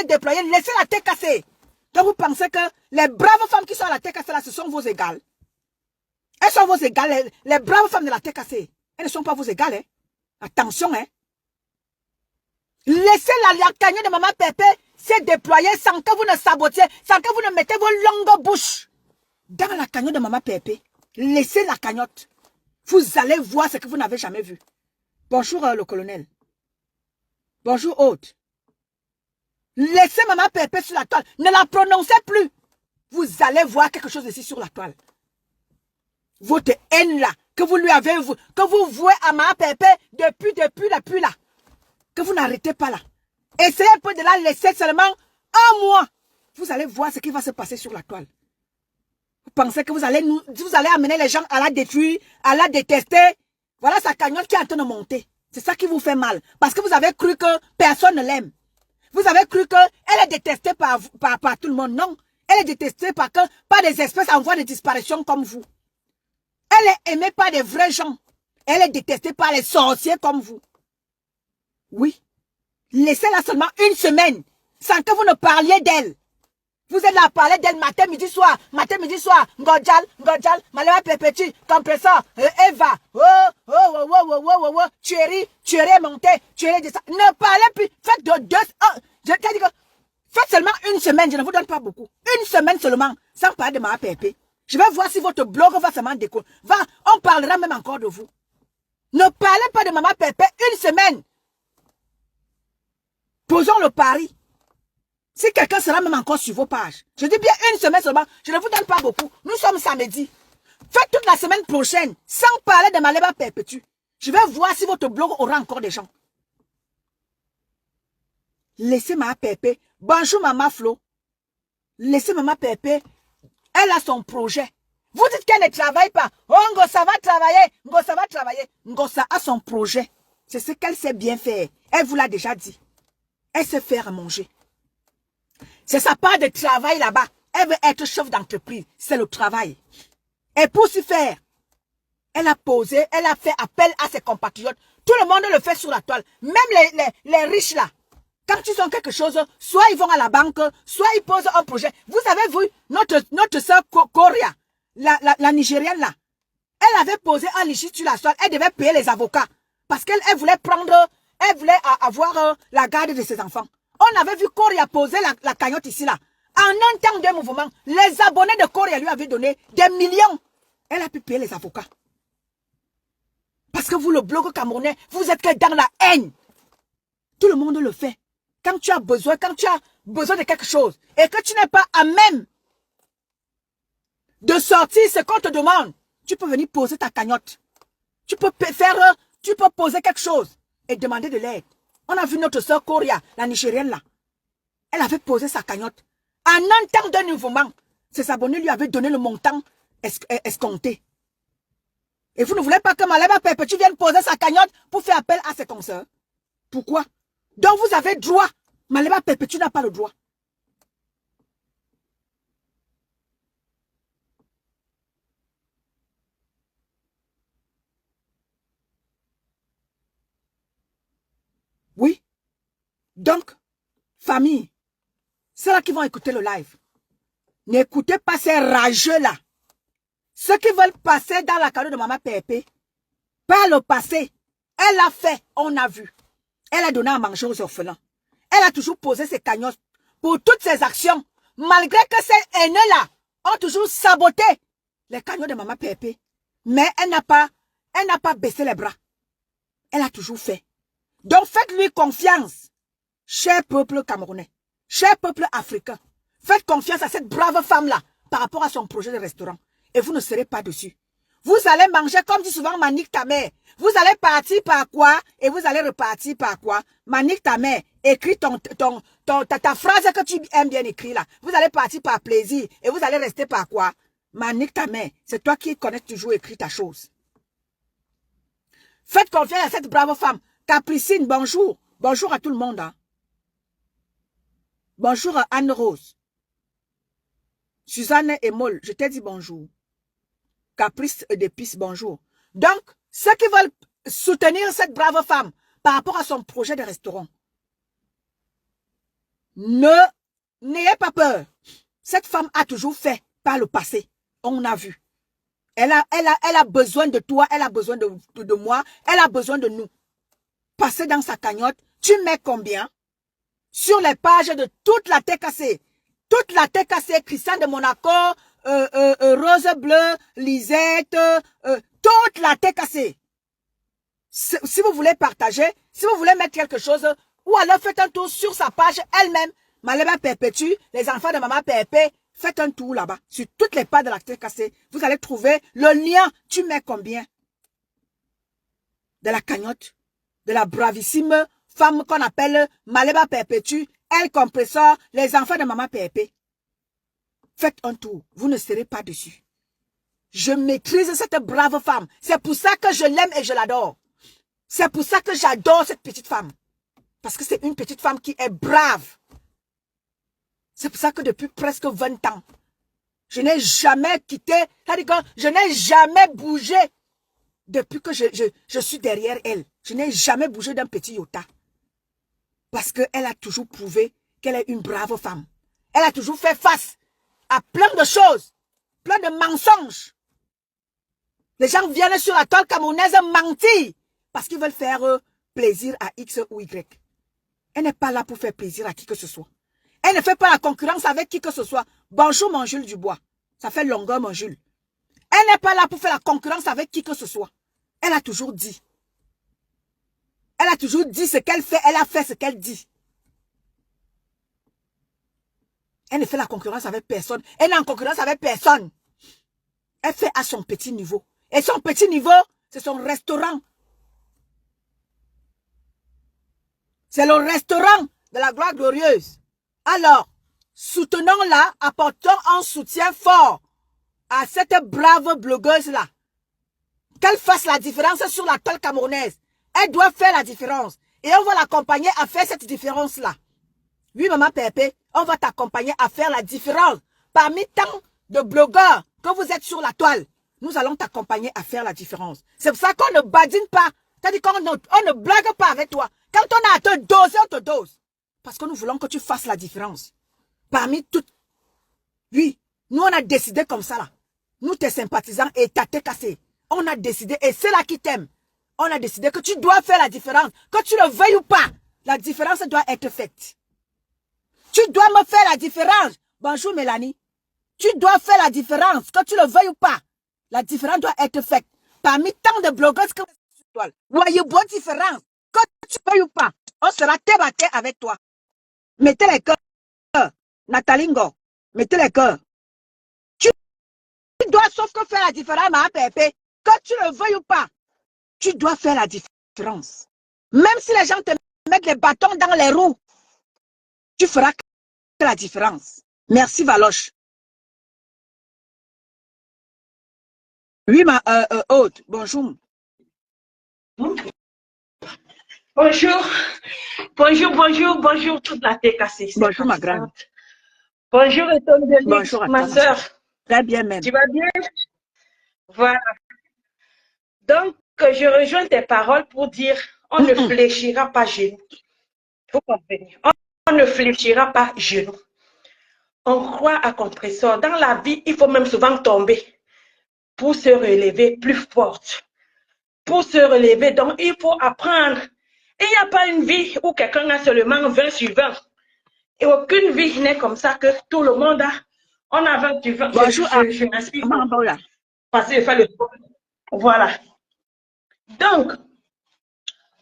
s'est déployée, laissez la tête cassée. Donc vous pensez que les braves femmes qui sont à la tête cassée là, ce sont vos égales. Elles sont vos égales, les braves femmes de la tête cassée. Elles ne sont pas vos égales, hein. Attention, hein. Laissez la cagnotte de maman Pépé se déployer sans que vous ne sabotiez, sans que vous ne mettez vos longues bouches dans la cagnotte de maman Pépé. Laissez la cagnotte. Vous allez voir ce que vous n'avez jamais vu. Bonjour le colonel. Bonjour hôte. Laissez maman Pépé sur la toile. Ne la prononcez plus. Vous allez voir quelque chose ici sur la toile. Votre haine là, que vous lui avez, que vous vouez à maman Pépé depuis là. Que vous n'arrêtez pas là. Essayez un peu de la laisser seulement un mois. Vous allez voir ce qui va se passer sur la toile. Vous pensez que vous allez amener les gens à la détruire, à la détester. Voilà sa cagnotte qui est en train de monter. C'est ça qui vous fait mal. Parce que vous avez cru que personne ne l'aime. Vous avez cru qu'elle est détestée par tout le monde. Non. Elle est détestée par des espèces en voie de disparition comme vous. Elle est aimée par des vrais gens. Elle est détestée par les sorciers comme vous. Oui. Laissez-la seulement une semaine sans que vous ne parliez d'elle. Vous êtes là à parler d'elle matin, midi, soir. Ngodjal, Malema Pépétu, compresseur, Eva. Tuerie monté, tuerie de ça. Ne parlez plus. Faites faites seulement une semaine, je ne vous donne pas beaucoup. Une semaine seulement, sans parler de ma Pépé. Je vais voir si votre blog va seulement décoller. On parlera même encore de vous. Ne parlez pas de maman Pépé une semaine. Posons le pari. Si quelqu'un sera même encore sur vos pages, je dis bien une semaine seulement, je ne vous donne pas beaucoup. Nous sommes samedi. Faites toute la semaine prochaine, sans parler de Malema Perpétue. Je vais voir si votre blog aura encore des gens. Laissez Maman Pépé. Bonjour Maman Flo. Laissez Maman Pépé. Elle a son projet. Vous dites qu'elle ne travaille pas. Oh, Ngossa va travailler. Ngossa va travailler. Ngossa a son projet. C'est ce qu'elle sait bien faire. Elle vous l'a déjà dit. Elle sait faire à manger. C'est sa part de travail là-bas. Elle veut être chef d'entreprise. C'est le travail. Et pour s'y faire, elle a posé, elle a fait appel à ses compatriotes. Tout le monde le fait sur la toile. Même les riches là. Quand ils ont quelque chose, soit ils vont à la banque, soit ils posent un projet. Vous avez vu notre soeur Korea, la Nigérienne là. Elle avait posé un litige sur la toile. Elle devait payer les avocats. Parce qu'elle voulait avoir la garde de ses enfants. On avait vu Korea poser la cagnotte ici là. En un temps de mouvement, les abonnés de Korea lui avaient donné des millions. Elle a pu payer les avocats. Parce que vous, le blog camerounais, vous êtes que dans la haine. Tout le monde le fait. Quand tu as besoin de quelque chose et que tu n'es pas à même de sortir ce qu'on te demande, tu peux venir poser ta cagnotte. Tu peux poser quelque chose et demander de l'aide. On a vu notre soeur Korea, la Nigérienne là. Elle avait posé sa cagnotte. En un temps d'un mouvement, ses abonnés lui avaient donné le montant escompté. Et vous ne voulez pas que Malema Perpétue vienne poser sa cagnotte pour faire appel à ses consoeurs. Pourquoi? Donc vous avez droit. Malema Perpétue n'a pas le droit. Oui. Donc, famille, ceux-là qui vont écouter le live, n'écoutez pas ces rageux-là. Ceux qui veulent passer dans la cagnotte de Maman Pépé, pas le passé. Elle a fait, on a vu. Elle a donné à manger aux orphelins. Elle a toujours posé ses cagnottes pour toutes ses actions. Malgré que ces haineux-là ont toujours saboté les cagnottes de Maman Pépé. Mais elle n'a pas baissé les bras. Elle a toujours fait. Donc faites-lui confiance, cher peuple camerounais, cher peuple africain. Faites confiance à cette brave femme-là par rapport à son projet de restaurant. Et vous ne serez pas dessus. Vous allez manger comme dit souvent Manique ta mère. Vous allez partir par quoi et vous allez repartir par quoi? Manique ta mère. Écris ta phrase que tu aimes bien écrire là. Vous allez partir par plaisir et vous allez rester par quoi? Manique ta mère. C'est toi qui connais toujours écrire ta chose. Faites confiance à cette brave femme. Capricine, bonjour. Bonjour à tout le monde. Hein. Bonjour à Anne-Rose. Suzanne et Moll, je t'ai dit bonjour. Caprice d'épices, bonjour. Donc, ceux qui veulent soutenir cette brave femme par rapport à son projet de restaurant, N'ayez pas peur. Cette femme a toujours fait par le passé. On a vu. Elle a besoin de toi, elle a besoin de moi, elle a besoin de nous. Passez dans sa cagnotte, tu mets combien? Sur les pages de toute la TKC. Toute la TKC, Christian de Monaco, Rose Bleue, Lisette, toute la TKC. Si vous voulez partager, si vous voulez mettre quelque chose, ou alors faites un tour sur sa page elle-même, Maleba Perpétue, les enfants de Maman Pépé, faites un tour là-bas, sur toutes les pages de la TKC, vous allez trouver le lien, tu mets combien? De la cagnotte, de la bravissime femme qu'on appelle Maleba Perpétue, elle compresseur, les enfants de Maman Pépé. Faites un tour, vous ne serez pas dessus. Je maîtrise cette brave femme, c'est pour ça que je l'aime et je l'adore. C'est pour ça que j'adore cette petite femme. Parce que c'est une petite femme qui est brave. C'est pour ça que depuis presque 20 ans, je n'ai jamais quitté, je n'ai jamais bougé depuis que je suis derrière elle. Je n'ai jamais bougé d'un petit iota. Parce qu'elle a toujours prouvé qu'elle est une brave femme. Elle a toujours fait face à plein de choses, plein de mensonges. Les gens viennent sur la toile camerounaise mentir parce qu'ils veulent faire plaisir à X ou Y. Elle n'est pas là pour faire plaisir à qui que ce soit. Elle ne fait pas la concurrence avec qui que ce soit. Bonjour mon Jules Dubois. Ça fait longueur mon Jules. Elle n'est pas là pour faire la concurrence avec qui que ce soit. Elle a toujours dit. Elle a toujours dit ce qu'elle fait. Elle a fait ce qu'elle dit. Elle ne fait la concurrence avec personne. Elle n'est en concurrence avec personne. Elle fait à son petit niveau. Et son petit niveau, c'est son restaurant. C'est le restaurant de la gloire glorieuse. Alors, soutenons-la, apportons un soutien fort à cette brave blogueuse-là. Qu'elle fasse la différence sur la toile camerounaise. Elle doit faire la différence. Et on va l'accompagner à faire cette différence-là. Oui, Maman Pépé, on va t'accompagner à faire la différence. Parmi tant de blogueurs que vous êtes sur la toile, nous allons t'accompagner à faire la différence. C'est pour ça qu'on ne badine pas. C'est-à-dire qu'on ne blague pas avec toi. Quand on a à te doser, on te dose. Parce que nous voulons que tu fasses la différence. Parmi toutes. Oui, nous on a décidé comme ça là. Nous tes sympathisants et ta tête cassée. On a décidé, et c'est là qui t'aime. On a décidé que tu dois faire la différence. Que tu le veuilles ou pas, la différence doit être faite. Tu dois me faire la différence. Bonjour Mélanie. Tu dois faire la différence, que tu le veuilles ou pas. La différence doit être faite. Parmi tant de blogueuses que voyez bonne différence, que tu veuilles ou pas, on sera débattu avec toi. Mettez les cœurs. Natalingo, mettez les cœurs. Tu dois sauf que faire la différence, ma pépé. Que tu le veuilles ou pas, tu dois faire la différence. Même si les gens te mettent les bâtons dans les roues, tu feras la différence. Merci Valoche. Oui, ma hôte, bonjour. Bonjour, bonjour toute la TKC. Bonjour ma grande. Bonjour et ton délire, bonjour ma soeur. Très bien même. Tu vas bien? Voilà. Donc, je rejoins tes paroles pour dire, on ne fléchira pas genoux. Faut comprendre. On ne fléchira pas genoux. On croit à compresseur. Dans la vie, il faut même souvent tomber pour se relever plus forte. Pour se relever, donc il faut apprendre. Il n'y a pas une vie où quelqu'un a seulement 20 sur 20. Et aucune vie n'est comme ça que tout le monde a. On a 20 sur 20. Bonjour, je m'inspire. Parce que je fais le sport. Voilà. Donc,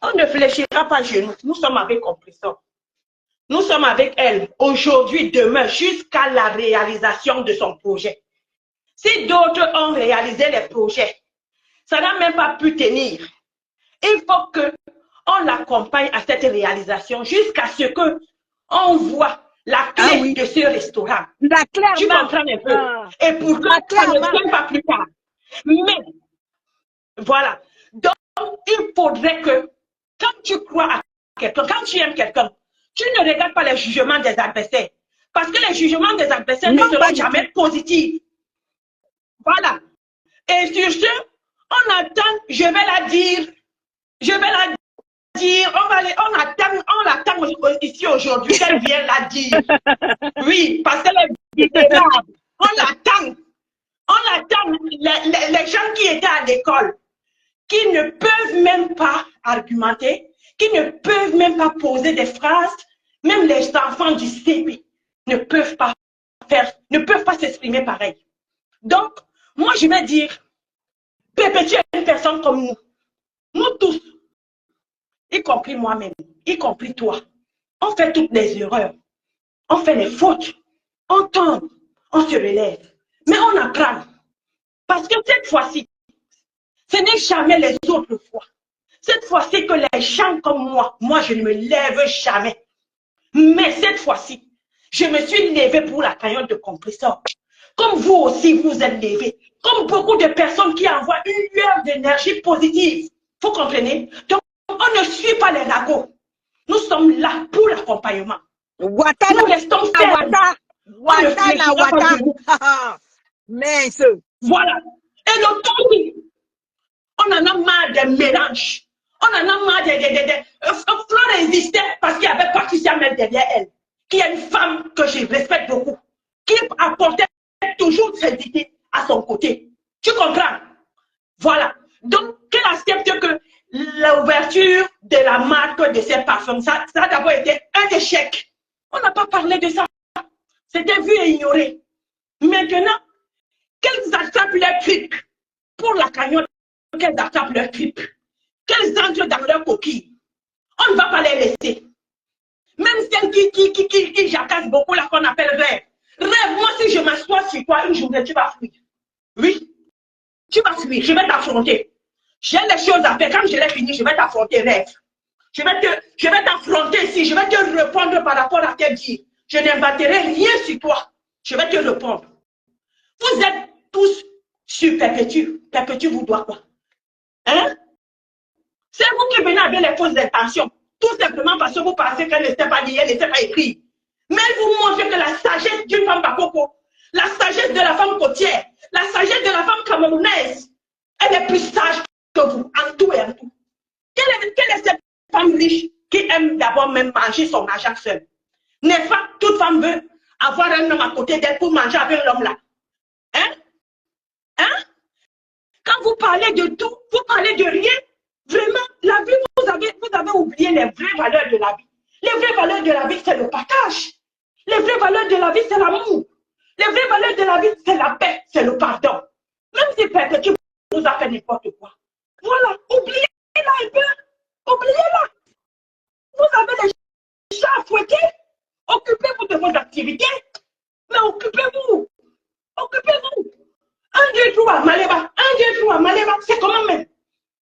on ne fléchira pas genoux. Nous sommes avec compresseur. Nous sommes avec elle aujourd'hui, demain, jusqu'à la réalisation de son projet. Si d'autres ont réalisé les projets, ça n'a même pas pu tenir. Il faut qu'on l'accompagne à cette réalisation jusqu'à ce qu'on voit la clé de ce restaurant. Tu comprends un peu? Et pour que ça ne vienne pas plus tard. Mais, voilà. Donc, il faudrait que, quand tu crois à quelqu'un, quand tu aimes quelqu'un, tu ne regardes pas les jugements des adversaires. Parce que les jugements des adversaires ne seront jamais positifs. Voilà. Et sur ce, on attend, je vais la dire dire, on l'attend ici aujourd'hui, qu'elle vienne la dire. Oui, parce qu'elle est vulnérable. On l'attend. On attend les gens qui étaient à l'école, qui ne peuvent même pas argumenter, qui ne peuvent même pas poser des phrases, même les enfants du CP ne peuvent pas s'exprimer pareil. Donc, moi, je vais dire, perpétuer une personne comme nous tous, y compris moi-même, y compris toi, on fait toutes les erreurs, on fait les fautes, on tombe, on se relève, mais on apprend. Parce que cette fois-ci, ce n'est jamais les autres fois. Cette fois-ci que les gens comme moi, je ne me lève jamais. Mais cette fois-ci, je me suis levée pour la cagnotte de compresseur. Comme vous aussi, vous êtes levés. Comme beaucoup de personnes qui envoient une lueur d'énergie positive. Vous comprenez? Donc, on ne suit pas les ragots. Nous sommes là pour l'accompagnement. Nous restons fermes. Mince. Voilà. Et le temps, on en a marre des mélanges. On en a marre des Flore existait parce qu'il y avait Patricia même derrière elle, qui est une femme que je respecte beaucoup, qui apportait toujours ses idées à son côté. Tu comprends? Voilà. Donc, qu'elle accepte que l'ouverture de la marque de ces parfums, ça a d'abord été un échec. On n'a pas parlé de ça. C'était vu et ignoré. Maintenant, qu'elles attrapent leur truc pour la cagnotte, qu'elles attrapent leur truc, qu'elles entrent dans leur coquille. On ne va pas les laisser. Même celles qui jacassent beaucoup, là, qu'on appelle rêve. Rêve, moi, si je m'assois sur toi une journée, tu vas fuir. Oui, tu vas fuir, je vais t'affronter. J'ai les choses à faire. Quand je l'ai fini, je vais t'affronter, rêve. Je vais t'affronter ici, je vais te répondre par rapport à tes dires. Je n'inventerai rien sur toi. Je vais te répondre. Vous êtes tous sur Perpétue. Perpétue vous doit quoi? Hein? C'est vous qui venez avec les fausses intentions. Tout simplement parce que vous pensez qu'elle ne sait pas lire, elle ne sait pas écrire. Mais elle vous montre que la sagesse d'une femme bakoko, la sagesse de la femme côtière, la sagesse de la femme camerounaise, elle est plus sage que vous, en tout et en tout. Quelle est cette femme riche qui aime d'abord même manger son argent seule? N'est-ce pas? Toute femme veut avoir un homme à côté d'elle pour manger avec l'homme là. Hein? Hein? Quand vous parlez de tout, vous parlez de rien. Vraiment, la vie, vous avez oublié les vraies valeurs de la vie. Les vraies valeurs de la vie, c'est le partage. Les vraies valeurs de la vie, c'est l'amour. Les vraies valeurs de la vie, c'est la paix, c'est le pardon. Même si Perpétue vous a fait n'importe quoi. Voilà, oubliez-la un peu. Oubliez-la. Vous avez les chats à fouetter. Occupez-vous de vos activités. Mais occupez-vous. Occupez-vous. 1, 2, 3, Maléba. 1, 2, 3, Maléba. C'est comment même?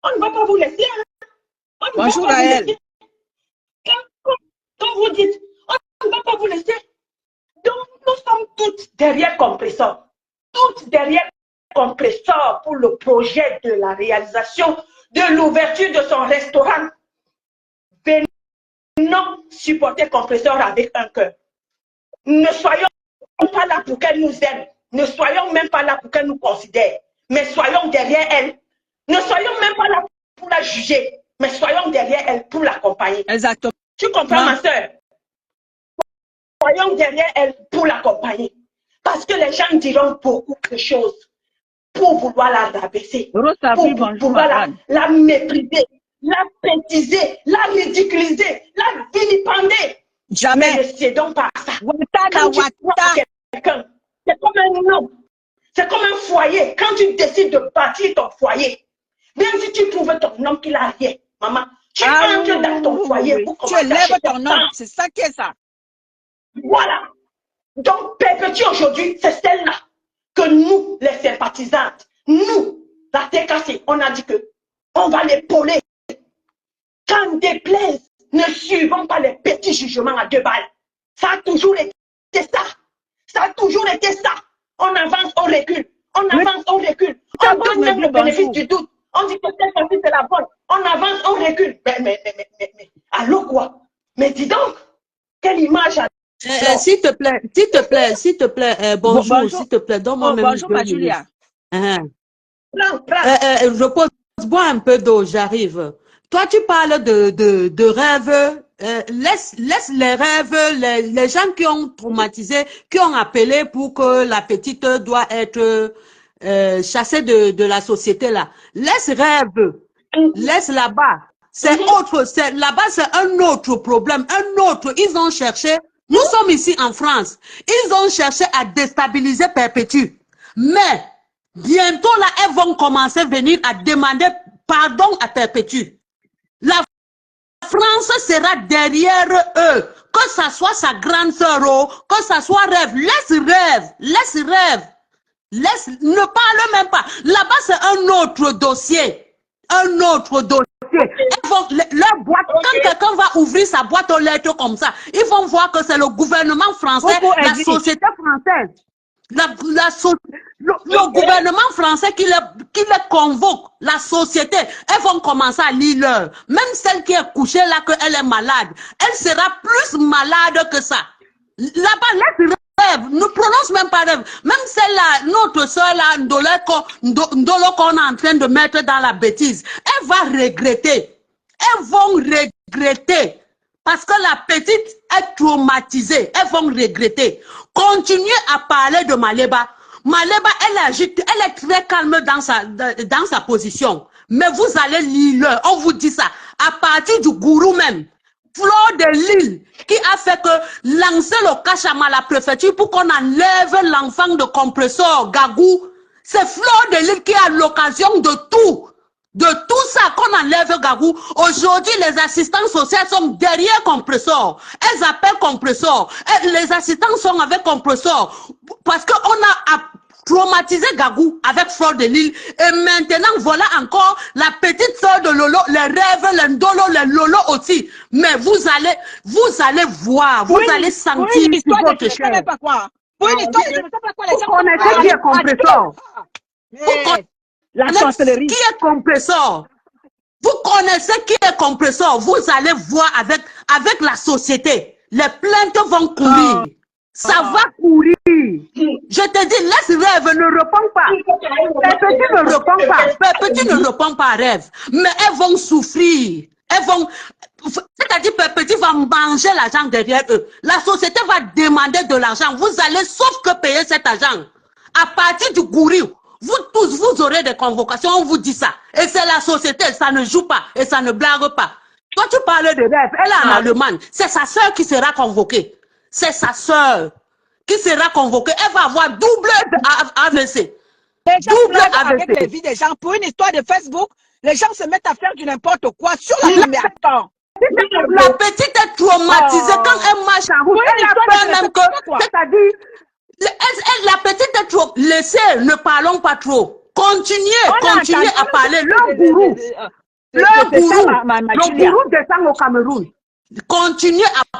On ne va pas vous laisser. Hein? Bonjour à elle. Comme vous dites, on ne va pas vous laisser. Donc, nous sommes toutes derrière Compresseur. Toutes derrière Compresseur pour le projet de la réalisation de l'ouverture de son restaurant. Venons supporter Compresseur avec un cœur. Ne soyons pas là pour qu'elle nous aime. Ne soyons même pas là pour qu'elle nous considère. Mais soyons derrière elle. Ne soyons même pas là pour la juger. Mais soyons derrière elle pour l'accompagner. Exactement. Tu comprends, ma soeur? Soyons derrière elle pour l'accompagner. Parce que les gens diront beaucoup de choses pour vouloir la rabaisser, pour vouloir la mépriser, la bêtiser, la ridiculiser, la vilipender. Jamais. Ne cédons pas à ça. Quand tu crois quelqu'un, c'est comme un homme. C'est comme un foyer. Quand tu décides de bâtir ton foyer, même si tu trouves ton homme qui n'a rien, maman, tu entres dans ton foyer pour commencer. Tu élèves ton homme. C'est ça qui est ça. Voilà. Donc, Perpétue aujourd'hui, c'est celle-là que nous, les sympathisantes, nous, la TKC, on a dit que on va l'épauler. Quand déplaise, ne suivons pas les petits jugements à 2 balles. Ça a toujours été ça. Ça a toujours été ça. On avance, on recule. On avance, on recule. On donne même le bénéfice du doute. On dit que cette fois-ci, c'est la bonne. On avance, on recule. Mais, allô quoi? Mais dis donc, quelle image a... S'il te plaît, bonjour, s'il te plaît, donne-moi même bonjour, ma Julia. Repose-moi un peu d'eau, j'arrive. Toi, tu parles de rêves. Laisse les rêves, les gens qui ont traumatisé, qui ont appelé pour que la petite doit être chassée de la société là. Laisse rêve. Laisse là-bas. C'est autre. Là-bas, c'est un autre problème. Un autre. Ils ont cherché. Nous sommes ici en France. Ils ont cherché à déstabiliser Perpétue. Mais bientôt là, elles vont commencer à venir à demander pardon à Perpétue. La France sera derrière eux, que ça soit sa grande sœur, que ça soit rêve. Laisse rêve. Ne parle même pas. Là-bas, c'est un autre dossier. Un autre dossier. Elles vont, leur boîte, quand quelqu'un va ouvrir sa boîte aux lettres comme ça, ils vont voir que c'est le gouvernement français, la société française. Le gouvernement français qui les convoque, la société, elles vont commencer à lire l'heure. Même celle qui est couchée là, qu'elle est malade, elle sera plus malade que ça. Là-bas, laisse rêve, ne prononce même pas rêve. Même celle-là, notre soeur là, Ndolo qu'on est en train de mettre dans la bêtise, elle va regretter. Elles vont regretter. Parce que la petite est traumatisée. Elles vont regretter. Continuez à parler de Maleba. Maleba, elle est très calme dans sa position. Mais vous allez lire, on vous dit ça. À partir du gourou même. Fleur de Lille, qui a fait que lancer le cachama à la préfecture pour qu'on enlève l'enfant de compresseur, Gagou. C'est Fleur de Lille qui a l'occasion de tout. De tout ça qu'on enlève Gagou. Aujourd'hui, les assistants sociaux sont derrière compresseur. Elles appellent compresseur. Les assistants sont avec compresseur. Parce qu'on a traumatisé Gagou avec Fleur de Lille. Et maintenant, voilà encore la petite soeur de Lolo, les rêves, les Ndolo, les Lolo aussi. Mais vous allez voir, vous allez sentir votre chair. Pour une histoire, je ne sais pas quoi les gens vous connaissez qui est compresseur. La chancellerie. Qui est compresseur? Vous connaissez qui est compresseur? Vous allez voir avec la société. Les plaintes vont courir. Ça va courir. Je te dis, laisse rêve, ne réponds pas. Petit ne répond pas. Petit ne répond pas à rêve. Mais elles vont souffrir. Elles vont... C'est-à-dire, Petit va manger l'argent derrière eux. La société va demander de l'argent. Vous allez sauf que payer cet argent. À partir du gourou. Vous tous, vous aurez des convocations, on vous dit ça. Et c'est la société, ça ne joue pas et ça ne blague pas. Toi, tu parlais de rêve, elle est en Allemagne. C'est sa sœur qui sera convoquée. C'est sa sœur qui sera convoquée. Elle va avoir double AVC. Les gens avec les vies des gens. Pour une histoire de Facebook, les gens se mettent à faire du n'importe quoi sur la caméra. La petite est traumatisée quand elle marche en route. Elle a peur même que, c'est-à-dire, la petite est trop. Laissez, ne parlons pas trop. Continuez à parler. Le gourou descend au Cameroun. Continuez à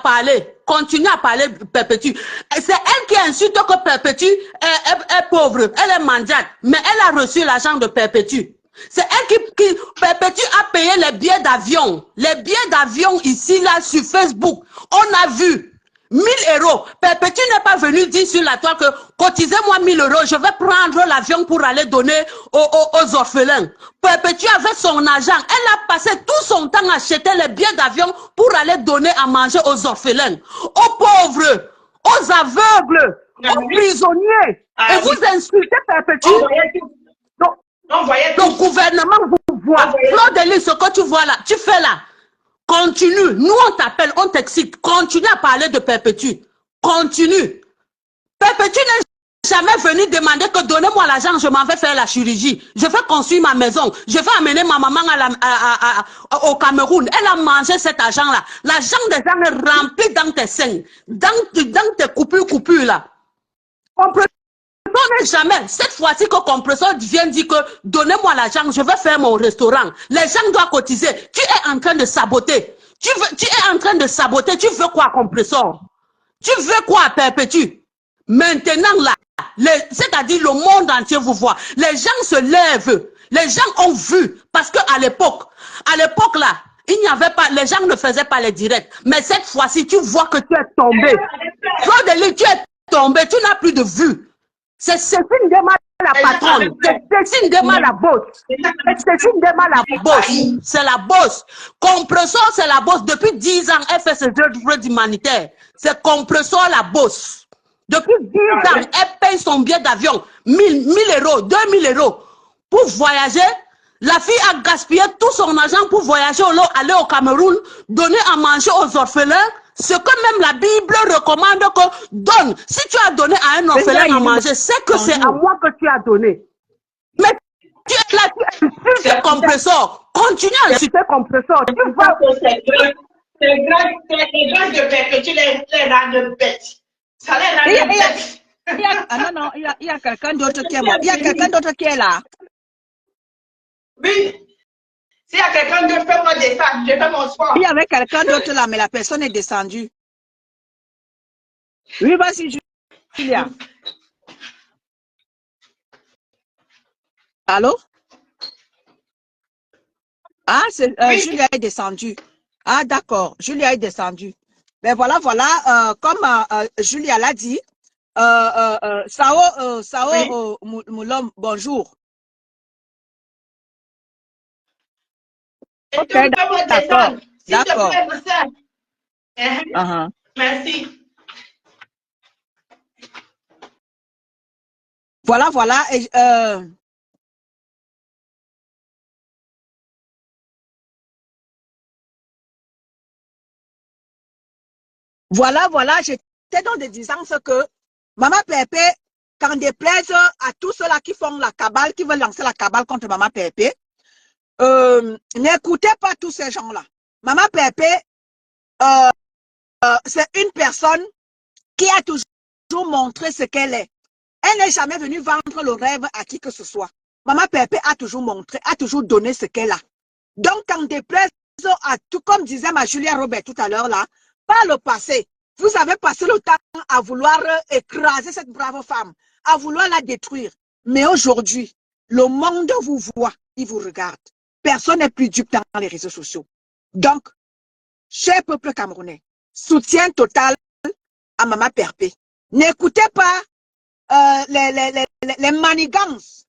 parler, Perpétue. C'est elle qui insulte que Perpétue est pauvre, elle est mendiante, mais elle a reçu l'argent de Perpétue. C'est elle qui Perpétue a payé les billets d'avion. Les billets d'avion ici, là, sur Facebook. On a vu. 1000 €. Perpétue n'est pas venu dire sur la toile que cotisez-moi 1000 €, je vais prendre l'avion pour aller donner aux orphelins. Perpétue avait son argent. Elle a passé tout son temps à acheter les billets d'avion pour aller donner à manger aux orphelins, aux pauvres, aux aveugles, aux prisonniers. Et vous insultez Perpétue. Le gouvernement vous voit. Fleur de Lille, ce que tu vois là, tu fais là. Continue. Nous, on t'appelle, on t'excite. Continue à parler de Perpétue. Continue. Perpétue n'est jamais venu demander que donnez-moi l'argent, je m'en vais faire la chirurgie. Je vais construire ma maison. Je vais amener ma maman au Cameroun. Elle a mangé cet argent-là. L'argent des gens est rempli dans tes seins. Dans tes coupures là. Non, jamais. Cette fois-ci que compresseur vient dire que donnez-moi l'argent, je vais faire mon restaurant. Les gens doivent cotiser. Tu es en train de saboter. Tu es en train de saboter. Tu veux quoi, compresseur? Tu veux quoi, Perpétue? Maintenant, là, c'est-à-dire le monde entier vous voit. Les gens se lèvent. Les gens ont vu. Parce qu'à l'époque, là, il n'y avait pas, les gens ne faisaient pas les directs. Mais cette fois-ci, tu vois que tu es tombé. Fleur de Lille, tu es tombé. Tu n'as plus de vue. C'est une démarche la patronne. C'est une démarche la bosse. C'est une démarche la bosse. C'est la bosse. Compressor, c'est la bosse. Depuis 10 ans, elle fait ses œuvres humanitaires. C'est Compressor la bosse. Depuis 10 ans, elle paye son billet d'avion. 1000 euros, 2000 euros. Pour voyager, la fille a gaspillé tout son argent pour voyager, aller au Cameroun, donner à manger aux orphelins. Ce que même la Bible recommande que donne. Si tu as donné à un orphelin à manger, c'est que c'est à moi que tu as donné. Mais tu es là, tu insultes Compressor. Continue à insulter Compressor. Tu vois c'est grâce de perpétuer les rangs de bêtes. Ça les rend de bêtes. Non, il y a quelqu'un d'autre qui est mort. Il y a quelqu'un d'autre qui est là. Oui. S'il y a quelqu'un d'autre, fais-moi descendre. Je fais mon sport. Il y avait quelqu'un d'autre là, mais la personne est descendue. Oui, vas-y, Julia. Allô? Ah, c'est Oui. Julia est descendue. Ah, d'accord. Julia est descendue. Mais voilà, comme Julia l'a dit, Sao Moulom, bonjour. Et donc, fais-moi descendre. S'il te D'accord. plaît, ma soeur. Merci. Voilà. Et, voilà, j'étais dans des distances que Maman Pépé, quand déplaise à tous ceux-là qui font la cabale, qui veulent lancer la cabale contre Maman Pépé, n'écoutez pas tous ces gens-là. Maman Pépé, c'est une personne qui a toujours montré ce qu'elle est. Elle n'est jamais venue vendre le rêve à qui que ce soit. Maman Pépé a toujours montré, a toujours donné ce qu'elle a. Donc, quand déplaise à tout, comme disait ma Julia Robert tout à l'heure là, par le passé, vous avez passé le temps à vouloir écraser cette brave femme, à vouloir la détruire. Mais aujourd'hui, le monde vous voit, il vous regarde. Personne n'est plus dupe dans les réseaux sociaux. Donc, cher peuple camerounais, soutien total à Maman Pépé. N'écoutez pas les manigances.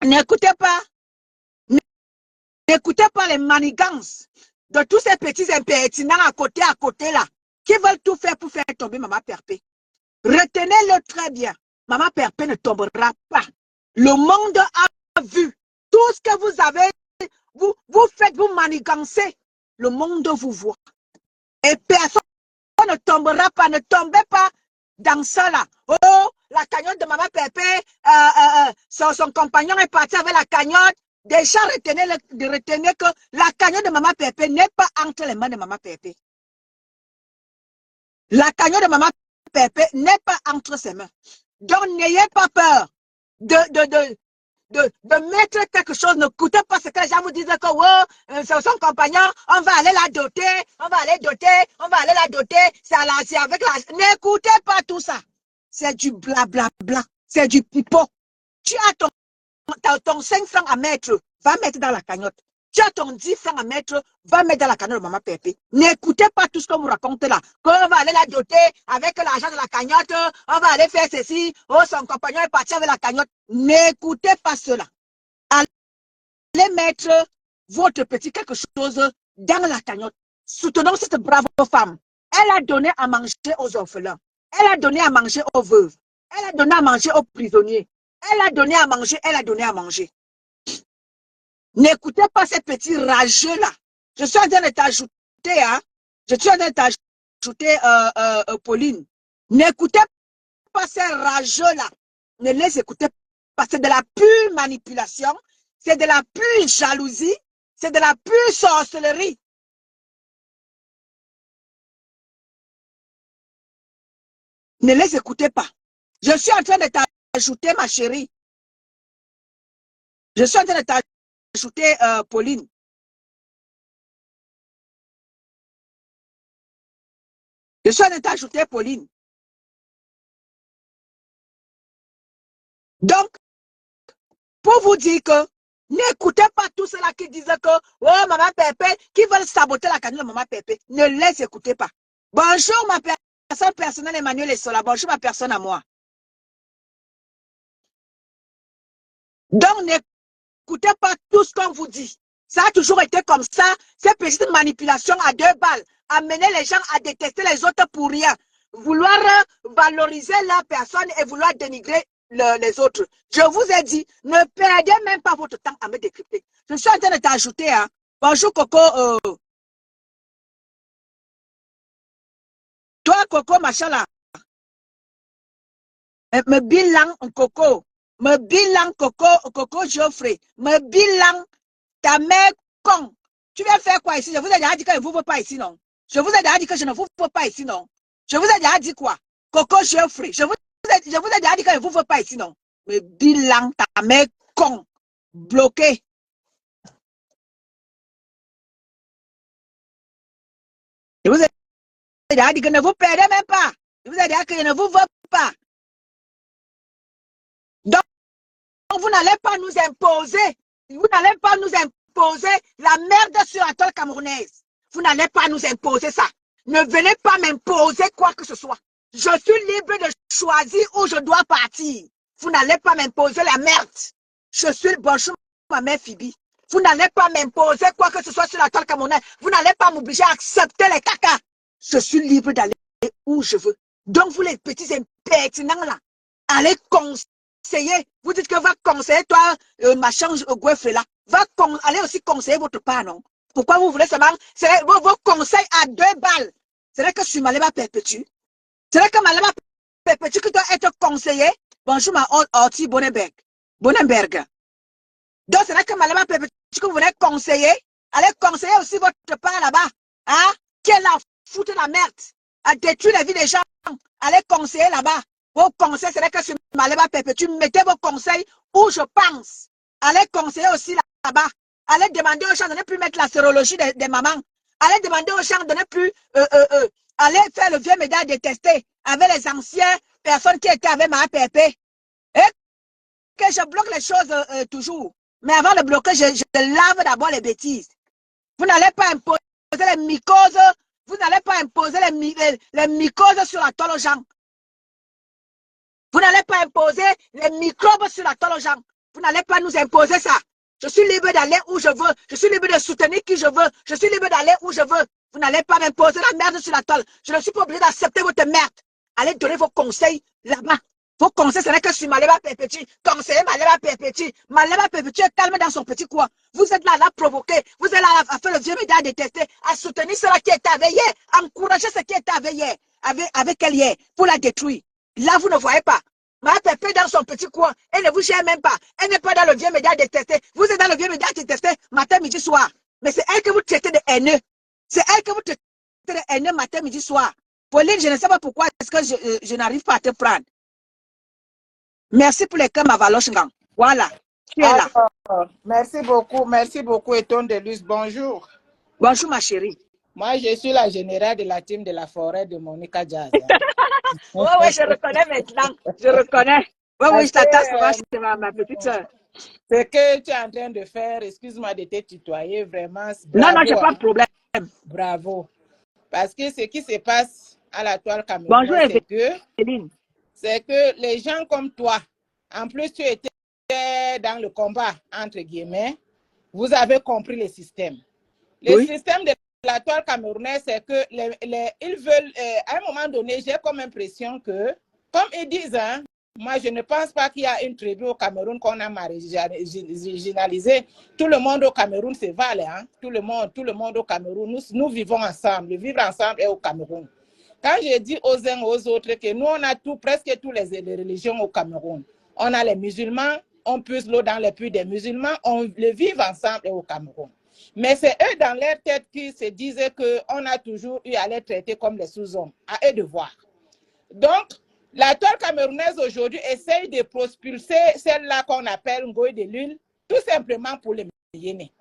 N'écoutez pas les manigances de tous ces petits impertinents à côté là, qui veulent tout faire pour faire tomber Maman Pépé. Retenez-le très bien. Maman Pépé ne tombera pas. Le monde a vu tout ce que vous avez, vous faites, vous manigancez. Le monde vous voit. Et personne ne tombera pas, ne tombez pas dans ça là. Oh, la cagnotte de Maman Pépé, son compagnon est parti avec la cagnotte. Déjà, retenez que la cagnotte de Maman Pépé n'est pas entre les mains de Maman Pépé. La cagnotte de Maman Pépé n'est pas entre ses mains. Donc, n'ayez pas peur de mettre quelque chose. N'écoutez pas ce que les gens vous disent que oh, c'est son compagnon, on va aller la doter, on va aller la doter, c'est avec la... N'écoutez pas tout ça. C'est du blablabla, c'est du pipeau. Tu as ton 5 francs à mettre, va mettre dans la cagnotte. Tu as ton 10 francs à mettre, va mettre dans la cagnotte de Maman Pépé. N'écoutez pas tout ce qu'on vous raconte là. Qu'on va aller la doter avec l'argent de la cagnotte, on va aller faire ceci, oh, son compagnon est parti avec la cagnotte. N'écoutez pas cela. Allez mettre votre petit quelque chose dans la cagnotte. Soutenons cette brave femme. Elle a donné à manger aux orphelins. Elle a donné à manger aux veuves. Elle a donné à manger aux prisonniers. Elle a donné à manger, elle a donné à manger. N'écoutez pas ces petits rageux-là. Je suis en train de t'ajouter, hein. Je suis en train de t'ajouter, Pauline. N'écoutez pas ces rageux-là. Ne les écoutez pas. C'est de la pure manipulation. C'est de la pure jalousie. C'est de la pure sorcellerie. Ne les écoutez pas. Je suis en train de t'ajouter, ma chérie. Je suis en train de t'ajouter, Pauline. Je suis en train de t'ajouter, Pauline. Donc, pour vous dire que n'écoutez pas tous ceux-là qui disent que oh, Maman Pépé, qui veulent saboter la cagnotte de Maman Pépé. Ne les écoutez pas. Bonjour, ma personne personnelle Emmanuel Essola. Bonjour, ma personne à moi. Donc, n'écoutez pas tout ce qu'on vous dit. Ça a toujours été comme ça. Ces petites manipulations à 2 balles. Amener les gens à détester les autres pour rien. Vouloir valoriser la personne et vouloir dénigrer les autres. Je vous ai dit, ne perdez même pas votre temps à me décrypter. Je suis en train de t'ajouter. Hein. Bonjour Coco. Toi Coco, machin là. Me bilan Coco. Me bilan Coco Geoffrey. Me bilan ta mère con. Tu viens faire quoi ici? Je vous ai déjà dit que je ne vous veux pas ici, non? Je vous ai déjà dit que je ne vous veux pas ici, non? Je vous ai déjà dit quoi? Coco Geoffrey. Je vous ai déjà dit que je ne vous veux pas ici, non? Me bilan ta mère con. Bloqué. Je vous ai déjà dit que ne vous perdez même pas. Je vous ai dit que je ne vous veux pas. Donc, vous n'allez pas nous imposer. Vous n'allez pas nous imposer la merde sur la toile camerounaise. Vous n'allez pas nous imposer ça. Ne venez pas m'imposer quoi que ce soit. Je suis libre de choisir où je dois partir. Vous n'allez pas m'imposer la merde. Je suis bonjour, ma mère Phoebe. Vous n'allez pas m'imposer quoi que ce soit sur la toile camerounaise. Vous n'allez pas m'obliger à accepter les caca. Je suis libre d'aller où je veux. Donc, vous les petits impertinents là, allez conseiller. Vous dites que va conseiller toi, machin, Gueffre là. Allez aussi conseiller votre part, non? Pourquoi vous voulez seulement, c'est vos conseils à 2 balles. C'est vrai que je suis Maleba Perpétue. C'est vrai que Maleba Perpétue qui doit être conseiller. Bonjour ma Orti Bonenberg. Donc c'est vrai que Maleba Perpétue que vous voulez conseiller. Allez conseiller aussi votre part là-bas. Hein? Qui est là, foutre la merde. À détruire la vie des gens. Allez conseiller là-bas. Vos conseils, c'est vrai que je suis Maleba Perpétue. Mettez vos conseils où je pense. Allez conseiller aussi là-bas. Allez demander aux gens de ne plus mettre la sérologie des mamans. Allez demander aux gens de ne plus aller faire le vieux médaille détesté avec les anciennes personnes qui étaient avec ma PRP. Et que je bloque les choses toujours. Mais avant de bloquer, je lave d'abord les bêtises. Vous n'allez pas imposer les mycoses. Vous n'allez pas imposer les mycoses sur la toile aux gens. Vous n'allez pas imposer les microbes sur la toile aux gens. Vous n'allez pas nous imposer ça. Je suis libre d'aller où je veux. Je suis libre de soutenir qui je veux. Je suis libre d'aller où je veux. Vous n'allez pas m'imposer la merde sur la toile. Je ne suis pas obligé d'accepter votre merde. Allez donner vos conseils là-bas. Vos conseils, c'est vrai que je suis Maleba Perpétue. Conseiller Maleba Perpétue. Maleba Perpétue est calme dans son petit coin. Vous êtes là à provoquer. Vous êtes là à faire le vieux média détesté. À soutenir cela qui est avec hier. Encourager ce qui est avec hier. Avec elle hier. Pour la détruire. Là, vous ne voyez pas. Ma pépé dans son petit coin. Elle ne vous gère même pas. Elle n'est pas dans le vieux média détesté. Vous êtes dans le vieux média détesté matin, midi, soir. Mais c'est elle que vous traitez de haineux. C'est elle que vous traitez de haineux matin, midi, soir. Pauline, je ne sais pas pourquoi est-ce que je n'arrive pas à te prendre. Merci pour les cœurs, ma valoche. Voilà. Tu es là. Merci beaucoup, Eton de Luz. Bonjour. Bonjour, ma chérie. Moi, je suis la générale de la team de la forêt de Monica Jazz. Oui, je reconnais maintenant. Je reconnais. Oui, je t'attends souvent, c'est ma petite soeur. Ce que tu es en train de faire, excuse-moi de te tutoyer, vraiment. Bravo, non, j'ai pas de problème. Bravo. Parce que ce qui se passe à la toile camerounaise, c'est que les gens comme toi, en plus tu étais dans le combat, entre guillemets, vous avez compris le système. Le système de la toile camerounaise, c'est que ils veulent, à un moment donné, j'ai comme impression que, comme ils disent, hein, moi je ne pense pas qu'il y a une tribu au Cameroun qu'on a marginalisé. Tout le monde au Cameroun se vale, hein? Tout le monde au Cameroun, nous vivons ensemble. Le vivre ensemble est au Cameroun. Quand je dis aux uns aux autres que nous on a presque toutes les religions au Cameroun. On a les musulmans, on puise l'eau dans les puits des musulmans, on le vit ensemble au Cameroun. Mais c'est eux dans leur tête qui se disaient qu'on a toujours eu à les traiter comme des sous-hommes. À eux de voir. Donc, la toile camerounaise aujourd'hui essaye de propulser celle-là qu'on appelle Ngoï de l'huile, tout simplement pour les Yéné.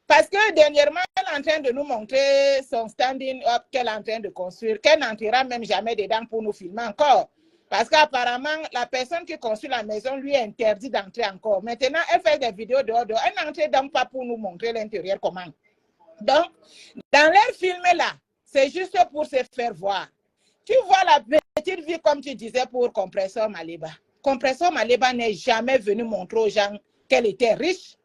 Parce que dernièrement, elle est en train de nous montrer son standing up qu'elle est en train de construire, qu'elle n'entrera même jamais dedans pour nous filmer encore. Parce qu'apparemment, la personne qui construit la maison lui est interdit d'entrer encore. Maintenant, elle fait des vidéos dehors. Elle n'entre donc pas pour nous montrer l'intérieur comment. Donc, dans leur film là, c'est juste pour se faire voir. Tu vois la petite vie, comme tu disais, pour Compresseur Maleba. Compresseur Maleba n'est jamais venu montrer aux gens qu'elle était riche.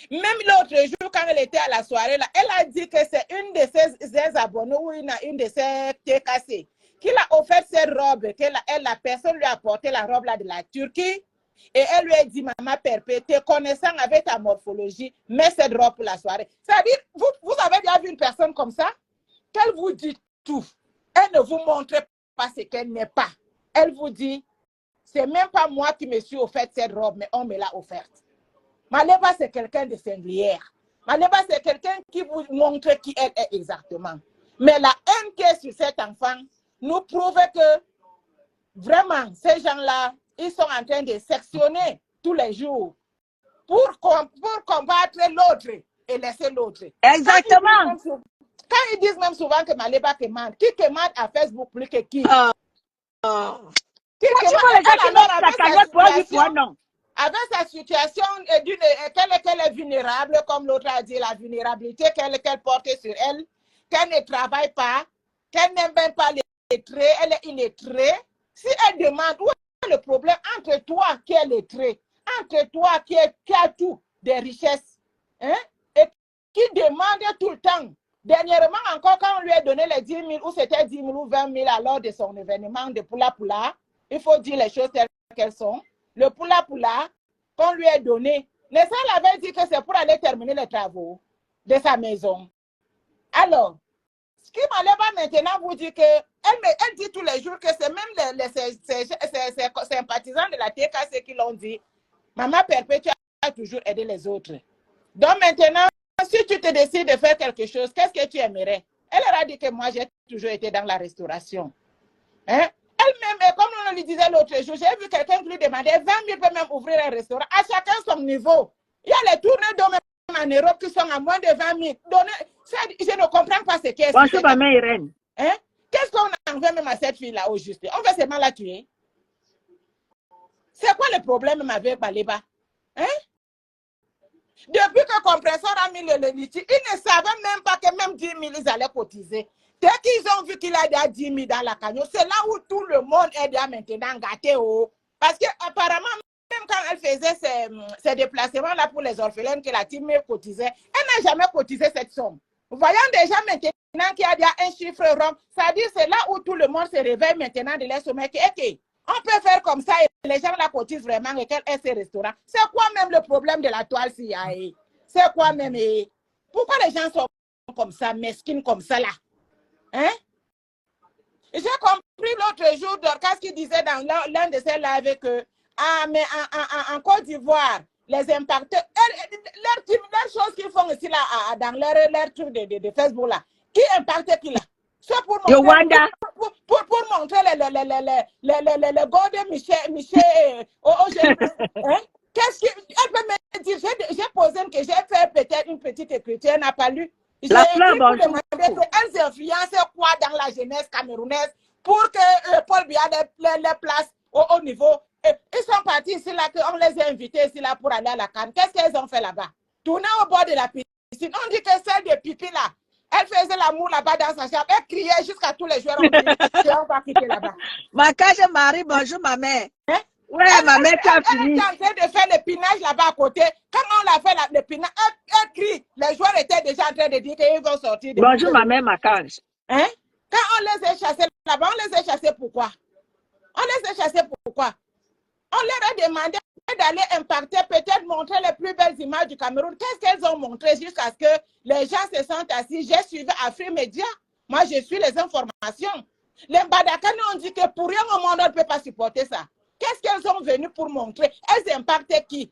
Même l'autre jour, quand elle était à la soirée, là, elle a dit que c'est une de ses abonnés ou une de ses TKC qui l'a offert cette robe, la personne lui a apporté la robe là de la Turquie. Et elle lui a dit, maman Perpé, te connaissant avec ta morphologie, mets cette robe pour la soirée. C'est-à-dire, vous avez déjà vu une personne comme ça? Qu'elle vous dit tout. Elle ne vous montre pas ce qu'elle n'est pas. Elle vous dit, c'est même pas moi qui me suis offert cette robe, mais on me l'a offerte. Maleba, c'est quelqu'un de singulière. Maleba, c'est quelqu'un qui vous montre qui elle est exactement. Mais la haine qui est sur cet enfant nous prouve que vraiment, ces gens-là, ils sont en train de sectionner tous les jours pour combattre l'autre et laisser l'autre. Exactement. Quand ils disent même souvent que Maleba commande, qui commande à Facebook plus que qui? Avec sa situation, qu'elle est vulnérable, comme l'autre a dit, la vulnérabilité qu'elle porte sur elle, qu'elle ne travaille pas, qu'elle n'aime même pas les traits, elle est illettrée. Si elle demande où est le problème entre toi qui est lettré, entre toi qui a tout, des richesses, hein, et qui demande tout le temps. Dernièrement encore, quand on lui a donné les 10 000, ou c'était 10 000 ou 20 000 lors de son événement de Poula, il faut dire les choses telles qu'elles sont. Le Poula qu'on lui a donné, Nessa avait dit que c'est pour aller terminer les travaux de sa maison. Alors, ce qui Maleba maintenant vous dit que elle dit tous les jours que c'est même ses sympathisants de la TKC qui l'ont dit. Maman Perpétue a toujours aidé les autres. Donc maintenant, si tu te décides de faire quelque chose, qu'est-ce que tu aimerais? Elle aura dit que moi, j'ai toujours été dans la restauration. Hein? Elle-même, comme on lui disait l'autre jour, j'ai vu quelqu'un qui lui demandait 20 000 peut même ouvrir un restaurant. À chacun son niveau. Il y a les tournées d'hommes en Europe qui sont à moins de 20 000. Je ne comprends pas ce qu'est-ce. Bonjour, maman Irène. Hein? Qu'est-ce qu'on en veut même à cette fille-là au juste? On veut seulement la tuer. C'est quoi le problème avec Maleba? Hein? Depuis que Compresseur a mis le litige, ils ne savaient même pas que même 10 000, ils allaient cotiser. Dès qu'ils ont vu qu'il a déjà 10 000 dans la cagnotte, c'est là où tout le monde est déjà maintenant gâté. Parce qu'apparemment, même quand elle faisait ses déplacements-là pour les orphelins que la team cotisait, elle n'a jamais cotisé cette somme. Voyons déjà maintenant qu'il y a déjà un chiffre rond, c'est-à-dire c'est là où tout le monde se réveille maintenant de leur sommeil. On peut faire comme ça et les gens la cotisent vraiment et qu'elle ait ses restaurants. C'est quoi même le problème de la toile CIA? C'est quoi même? Pourquoi les gens sont comme ça, mesquines comme ça là? Hein? J'ai compris l'autre jour Dorcas qui disait dans l'un de ses lives que mais en Côte d'Ivoire, les impacteurs, leurs choses qu'ils font ici là, dans leur truc de Facebook là, qui impacte qui là? C'est pour montrer, pour montrer le go de Michel hein? Qu'est-ce qu'elle peut me dire? J'ai posé une question, j'ai fait peut-être une petite écriture, elle n'a pas lu. J'ai écrit pour demander qu'elles influencent quoi dans la jeunesse camerounaise pour que Paul Biya les place au niveau. Ils sont partis ici là, on les a invités ici là pour aller à la Cannes. Qu'est-ce qu'elles ont fait là-bas? Tourner au bord de la piscine. On dit que celle de pipi là, elle faisait l'amour là-bas dans sa chambre. Elle criait jusqu'à tous les joueurs. On va quitter là-bas. Ma cage Marie, bonjour ma mère. Hein? Ouais, ma mère qui a fini. Elle était en train de faire le pinage là-bas à côté. Quand on l'a fait le pinage, elle crie. Les joueurs étaient déjà en train de dire qu'ils vont sortir. Bonjour ma mère, ma cage. Hein? Quand on les a chassés là-bas, on les a chassés pourquoi? On les a chassés pourquoi? On leur a demandé d'aller impacter, peut-être montrer les plus belles images du Cameroun. Qu'est-ce qu'elles ont montré jusqu'à ce que les gens se sentent assis? J'ai suivi Afrimédia. Moi, je suis les informations. Les Badakane ont dit que pour rien au monde, on ne peut pas supporter ça. Qu'est-ce qu'elles sont venues pour montrer? Elles impactaient qui?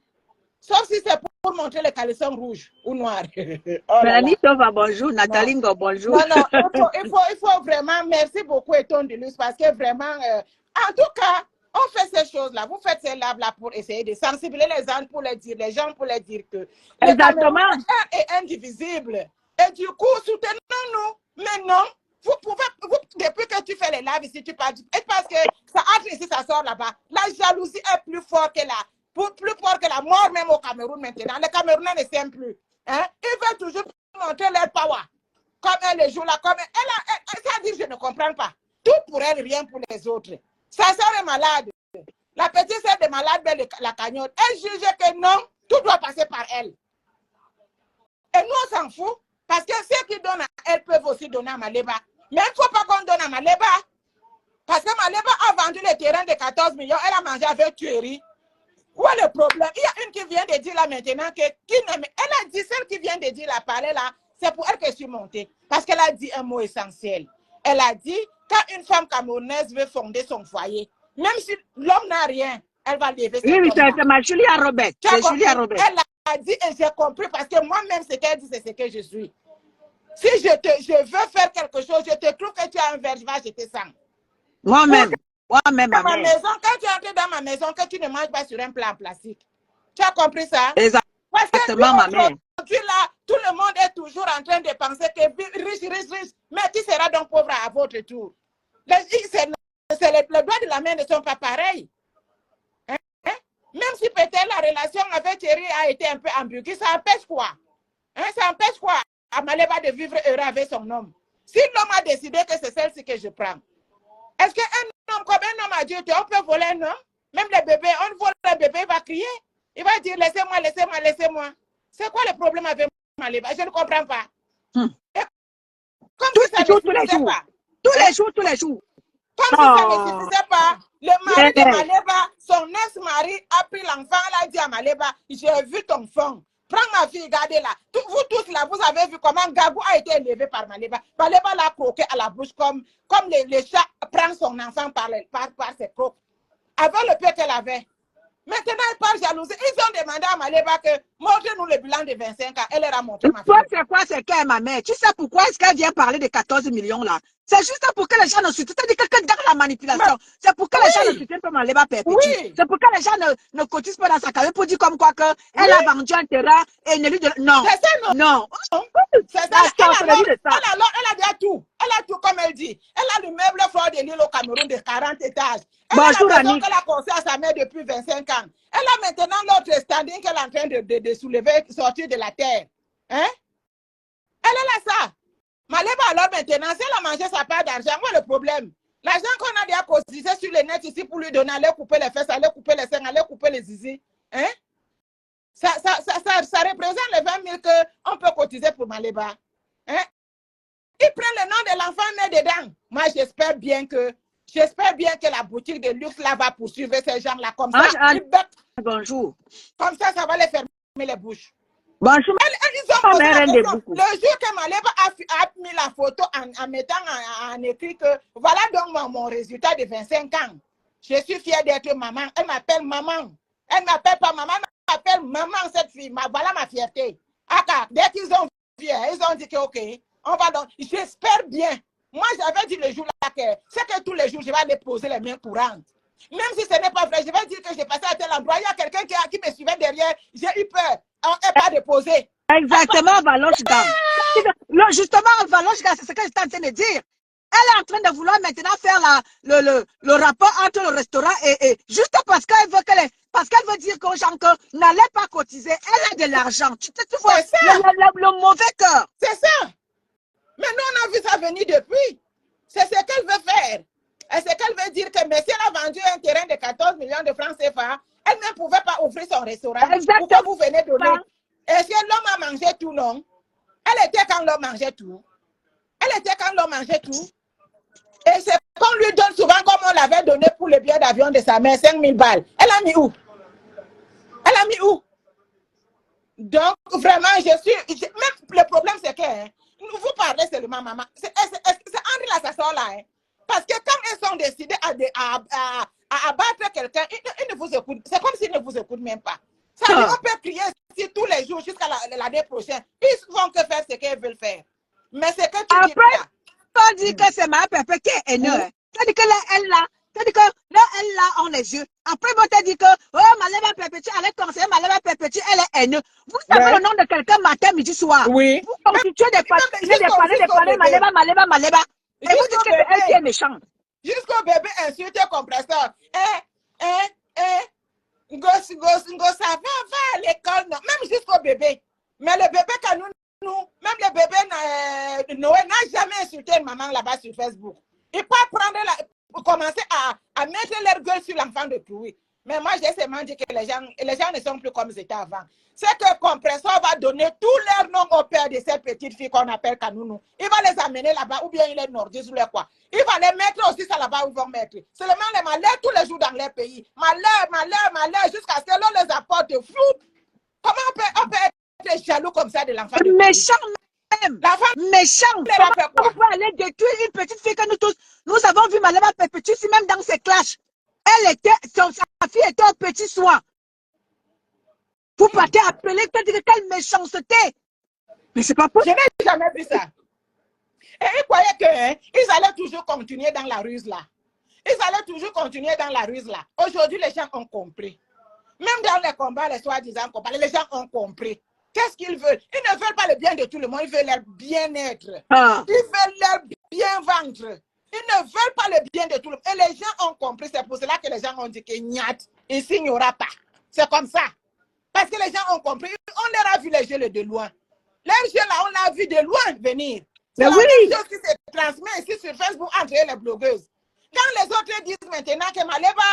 Sauf si c'est pour montrer les caleçons rouges ou noirs. Oh Mélanie Tova, bonjour. Nathalie Ngo, bonjour. Non, il faut vraiment, merci beaucoup, Eton Delus, parce que vraiment, en tout cas, on fait ces choses-là. Vous faites ces lives-là pour essayer de sensibiliser les gens pour les dire que le Cameroun est indivisible. Et du coup, soutenons-nous. Mais non, vous pouvez, depuis que tu fais les lives ici, tu parles, parce que ça entre ici, ça sort là-bas. La jalousie est plus forte que plus fort que la mort même au Cameroun maintenant. Les Camerounais ne s'aiment plus. Hein? Ils veulent toujours montrer leur power. Comme elle le joue là, comme elle ça dit, je ne comprends pas. Tout pour elle, rien pour les autres. Sa soeur est malade. La petite soeur est malade, la cagnotte. Elle juge que non, Tout doit passer par elle. Et nous, on s'en fout. Parce que ceux qui donnent à elle peuvent aussi donner à Maleba. Mais il ne faut pas qu'on donne à Maleba. Parce que Maleba a vendu les terrains de 14 millions. Elle a mangé avec tuerie. Où est le problème? Il y a une qui vient de dire là maintenant que... elle a dit, celle qui vient de dire la parler là, c'est pour elle que je suis montée. Parce qu'elle a dit un mot essentiel. Elle a dit, quand une femme camerounaise veut fonder son foyer, même si l'homme n'a rien, elle va lever ses Oui, c'est ma Julia Robert. C'est Julia Robert. Elle a dit et j'ai compris parce que moi-même, ce qu'elle dit, c'est ce que je suis. Si je veux faire quelque chose, je te trouve que tu as un verre, je vais acheter ça. Moi-même. Moi-même, Dans ma maison, quand tu entres dans ma maison, que tu ne manges pas sur un plat en plastique. Tu as compris ça? Exactement, ma mère. Là, tout le monde est toujours en train de penser que riche. Mais qui sera donc pauvre à votre tour? Les doigts de la main ne sont pas pareils. Hein? Même si peut-être la relation avec Thierry a été un peu ambiguë, ça empêche quoi? Hein? Ça empêche quoi à Maleba de vivre heureux avec son homme? Si l'homme a décidé que c'est celle-ci que je prends, est-ce qu'un homme, comme un homme adulte, on peut voler un homme? Même les bébés, on vole un bébé, il va crier. Il va dire laissez-moi, laissez-moi, laissez-moi. C'est quoi le problème avec Maleba? Je ne comprends pas. Comme si ça ne suffisait pas. Tous les jours. Comme si ça ne suffisait pas, le mari de Maleba, son ex-mari a pris l'enfant, elle a dit à Maleba, j'ai vu ton fond. Prends ma fille, gardez-la. Vous tous là, vous avez vu comment Gabou a été élevé par Maleba. Maleba l'a croqué à la bouche comme les chats prennent son enfant par ses crocs. Avant le peu qu'elle avait. Maintenant, elle parle jalousie. Ils ont demandé à Maleba que montrez-nous le bilan de 25 ans. Elle leur a montré ma fille. Toi, c'est quoi? C'est qu'elle, ma mère? Tu sais pourquoi est-ce qu'elle vient parler de 14 millions là? C'est juste pour que les gens ne soutiennent pas. C'est-à-dire que dans la manipulation, c'est pour que les gens ne soutiennent pas Maleba Perpétue. Oui. C'est pour que les gens ne cotisent pas dans sa carrière pour dire comme quoi qu'elle a vendu un terrain et ne lui donne. Non. C'est ça, non? C'est ça. Elle a déjà tout. Elle a tout, comme elle dit. Elle a le meuble fort de l'île au Cameroun de 40 étages. Elle a la maison qu'elle a conçue à sa mère depuis 25 ans. Elle a maintenant l'autre standing qu'elle est en train de soulever, sortir de la terre. Hein? Elle a ça. Maleba, alors maintenant, si elle a mangé sa part d'argent, moi le problème, l'argent qu'on a déjà cotisé sur le net ici pour lui donner, aller couper les fesses, aller couper les seins, aller couper les zizi, hein? Ça représente les 20 000 qu'on peut cotiser pour Maleba. Hein? Ils prennent le nom de l'enfant né dedans. Moi, j'espère bien que la boutique de luxe là va poursuivre ces gens-là comme ça. Bonjour. Comme ça va les fermer les bouches. Bonjour. Ils ont posé la question. Le jour que Maleba a mis la photo en mettant en écrit que voilà donc mon résultat de 25 ans. Je suis fière d'être maman. Elle m'appelle maman. Elle ne m'appelle pas maman, elle m'appelle maman cette fille. Voilà ma fierté. Dès qu'ils ont vu, ils ont dit que ok, on va donc. J'espère bien. Moi, j'avais dit le jour là que c'est que tous les jours, je vais aller poser les mains courantes. Même si ce n'est pas vrai, je vais dire que j'ai passé à tel endroit. Il y a quelqu'un qui me suivait derrière. J'ai eu peur. On n'est pas déposé. Exactement, Valochka. Justement, Valochka, c'est ce que j'étais en train de dire. Elle est en train de vouloir maintenant faire le rapport entre le restaurant et juste parce qu'elle veut dire aux gens que n'allez pas cotiser. Elle a de l'argent. Tu vois, le mauvais cœur. C'est ça. Mais nous, on a vu ça venir depuis. C'est ce qu'elle veut faire. Et ce qu'elle veut dire que, mais si elle a vendu un terrain de 14 millions de francs CFA, elle ne pouvait pas ouvrir son restaurant. Exactement. Pourquoi vous venez donner? Est-ce que l'homme a mangé tout, non? Elle était quand l'homme mangeait tout. Elle était quand l'homme mangeait tout. Et c'est qu'on lui donne souvent comme on l'avait donné pour le billet d'avion de sa mère, 5 000 balles. Elle a mis où? Elle a mis où? Donc, vraiment, même le problème, c'est que vous parlez seulement, maman. C'est Henri l'assassin là. Hein. Parce que quand ils sont décidés à abattre quelqu'un, ils ne vous écoutent. C'est comme s'ils ne vous écoutent même pas. Ça, on peut crier tous les jours jusqu'à l'année prochaine. Ils vont que faire ce qu'ils veulent faire. Mais c'est que tu dis là. On dit que c'est ma pépé qui est haineux. C'est-à-dire que là, elle là, on les yeux. Après, on te dit que, oh, Maleba Perpétue, elle est conseillère, Maleba Perpétue, elle est haineux. Vous savez le nom de quelqu'un matin, midi, soir. Oui. Vous constituez des panneaux, Maleba. Et vous dites que c'est elle qui est méchante. Jusqu'au bébé insulte compresseur. Ça va à l'école, non. Même jusqu'au bébé. Mais le bébé, quand nous, même le bébé Noé n'a jamais insulté une maman là-bas sur Facebook. Il peut commencer à mettre leur gueule sur l'enfant de Chloé. Mais moi, j'ai seulement dit que les gens ne sont plus comme ils étaient avant. C'est que Compressor va donner tous leurs noms au père de ces petites filles qu'on appelle Kanounou. Il va les amener là-bas, ou bien il est nordiste ou quoi. Il va les mettre aussi ça là-bas où ils vont mettre. Seulement les malheurs tous les jours dans leur pays. Malheur, jusqu'à ce que l'on les apporte flou. Comment on peut être jaloux comme ça de l'enfant? Méchant même. Méchant. Comment vous pouvez aller détruire une petite fille que nous tous, nous avons vu Malema Perpétuer même dans ses clashs. Sa fille était au petit soin. Vous partez appeler quelle méchanceté. Mais c'est pas possible. Je n'ai jamais vu ça. Et ils croyaient qu'ils allaient toujours continuer dans la ruse là. Ils allaient toujours continuer dans la ruse là. Aujourd'hui, les gens ont compris. Même dans les combats, les soi-disant combats, les gens ont compris. Qu'est-ce qu'ils veulent? Ils ne veulent pas le bien de tout le monde, ils veulent leur bien-être. Ils veulent leur bien-ventre. Ils ne veulent pas le bien de tout le monde. Et les gens ont compris. C'est pour cela que les gens ont dit que Niat, ici, il n'y aura pas. C'est comme ça. Parce que les gens ont compris. On leur a vu les jeux de loin. Les jeux là, on l'a vu de loin venir. C'est la même chose qui se transmet ici sur Facebook entre les blogueuses. Quand les autres disent maintenant que Malema,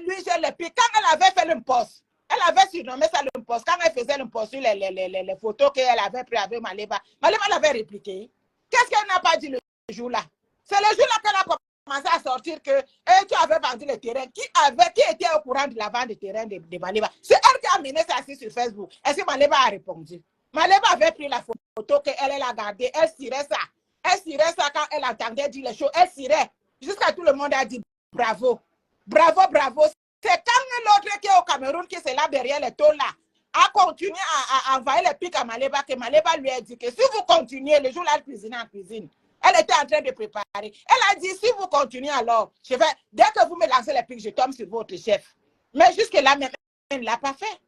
lui, je le pique. Quand elle avait fait l'imposte, elle avait surnommé ça l'imposte. Quand elle faisait l'imposte sur les photos qu'elle avait prises avec Malema, Malema l'avait répliqué. Qu'est-ce qu'elle n'a pas dit le jour-là? C'est le jour-là qu'elle a commencé à sortir que tu avais vendu le terrain. Qui était au courant de la vente de terrain de Malema? C'est elle qui a mené ça assis sur Facebook. Est-ce que Malema a répondu? Malema avait pris la photo qu'elle a gardée. Elle cirait ça. Elle cirait ça quand elle entendait dire les choses. Elle cirait. Jusqu'à tout le monde a dit bravo. Bravo, bravo. C'est quand l'autre qui est au Cameroun, qui est là derrière les taux là, a continué à envoyer les pics à Malema, que Malema lui a dit que si vous continuez, le jour-là, elle cuisinait en cuisine. Elle était en train de préparer. Elle a dit, si vous continuez alors, dès que vous me lancez les pics, je tombe sur votre chef. Mais jusque-là, même, elle ne l'a pas fait.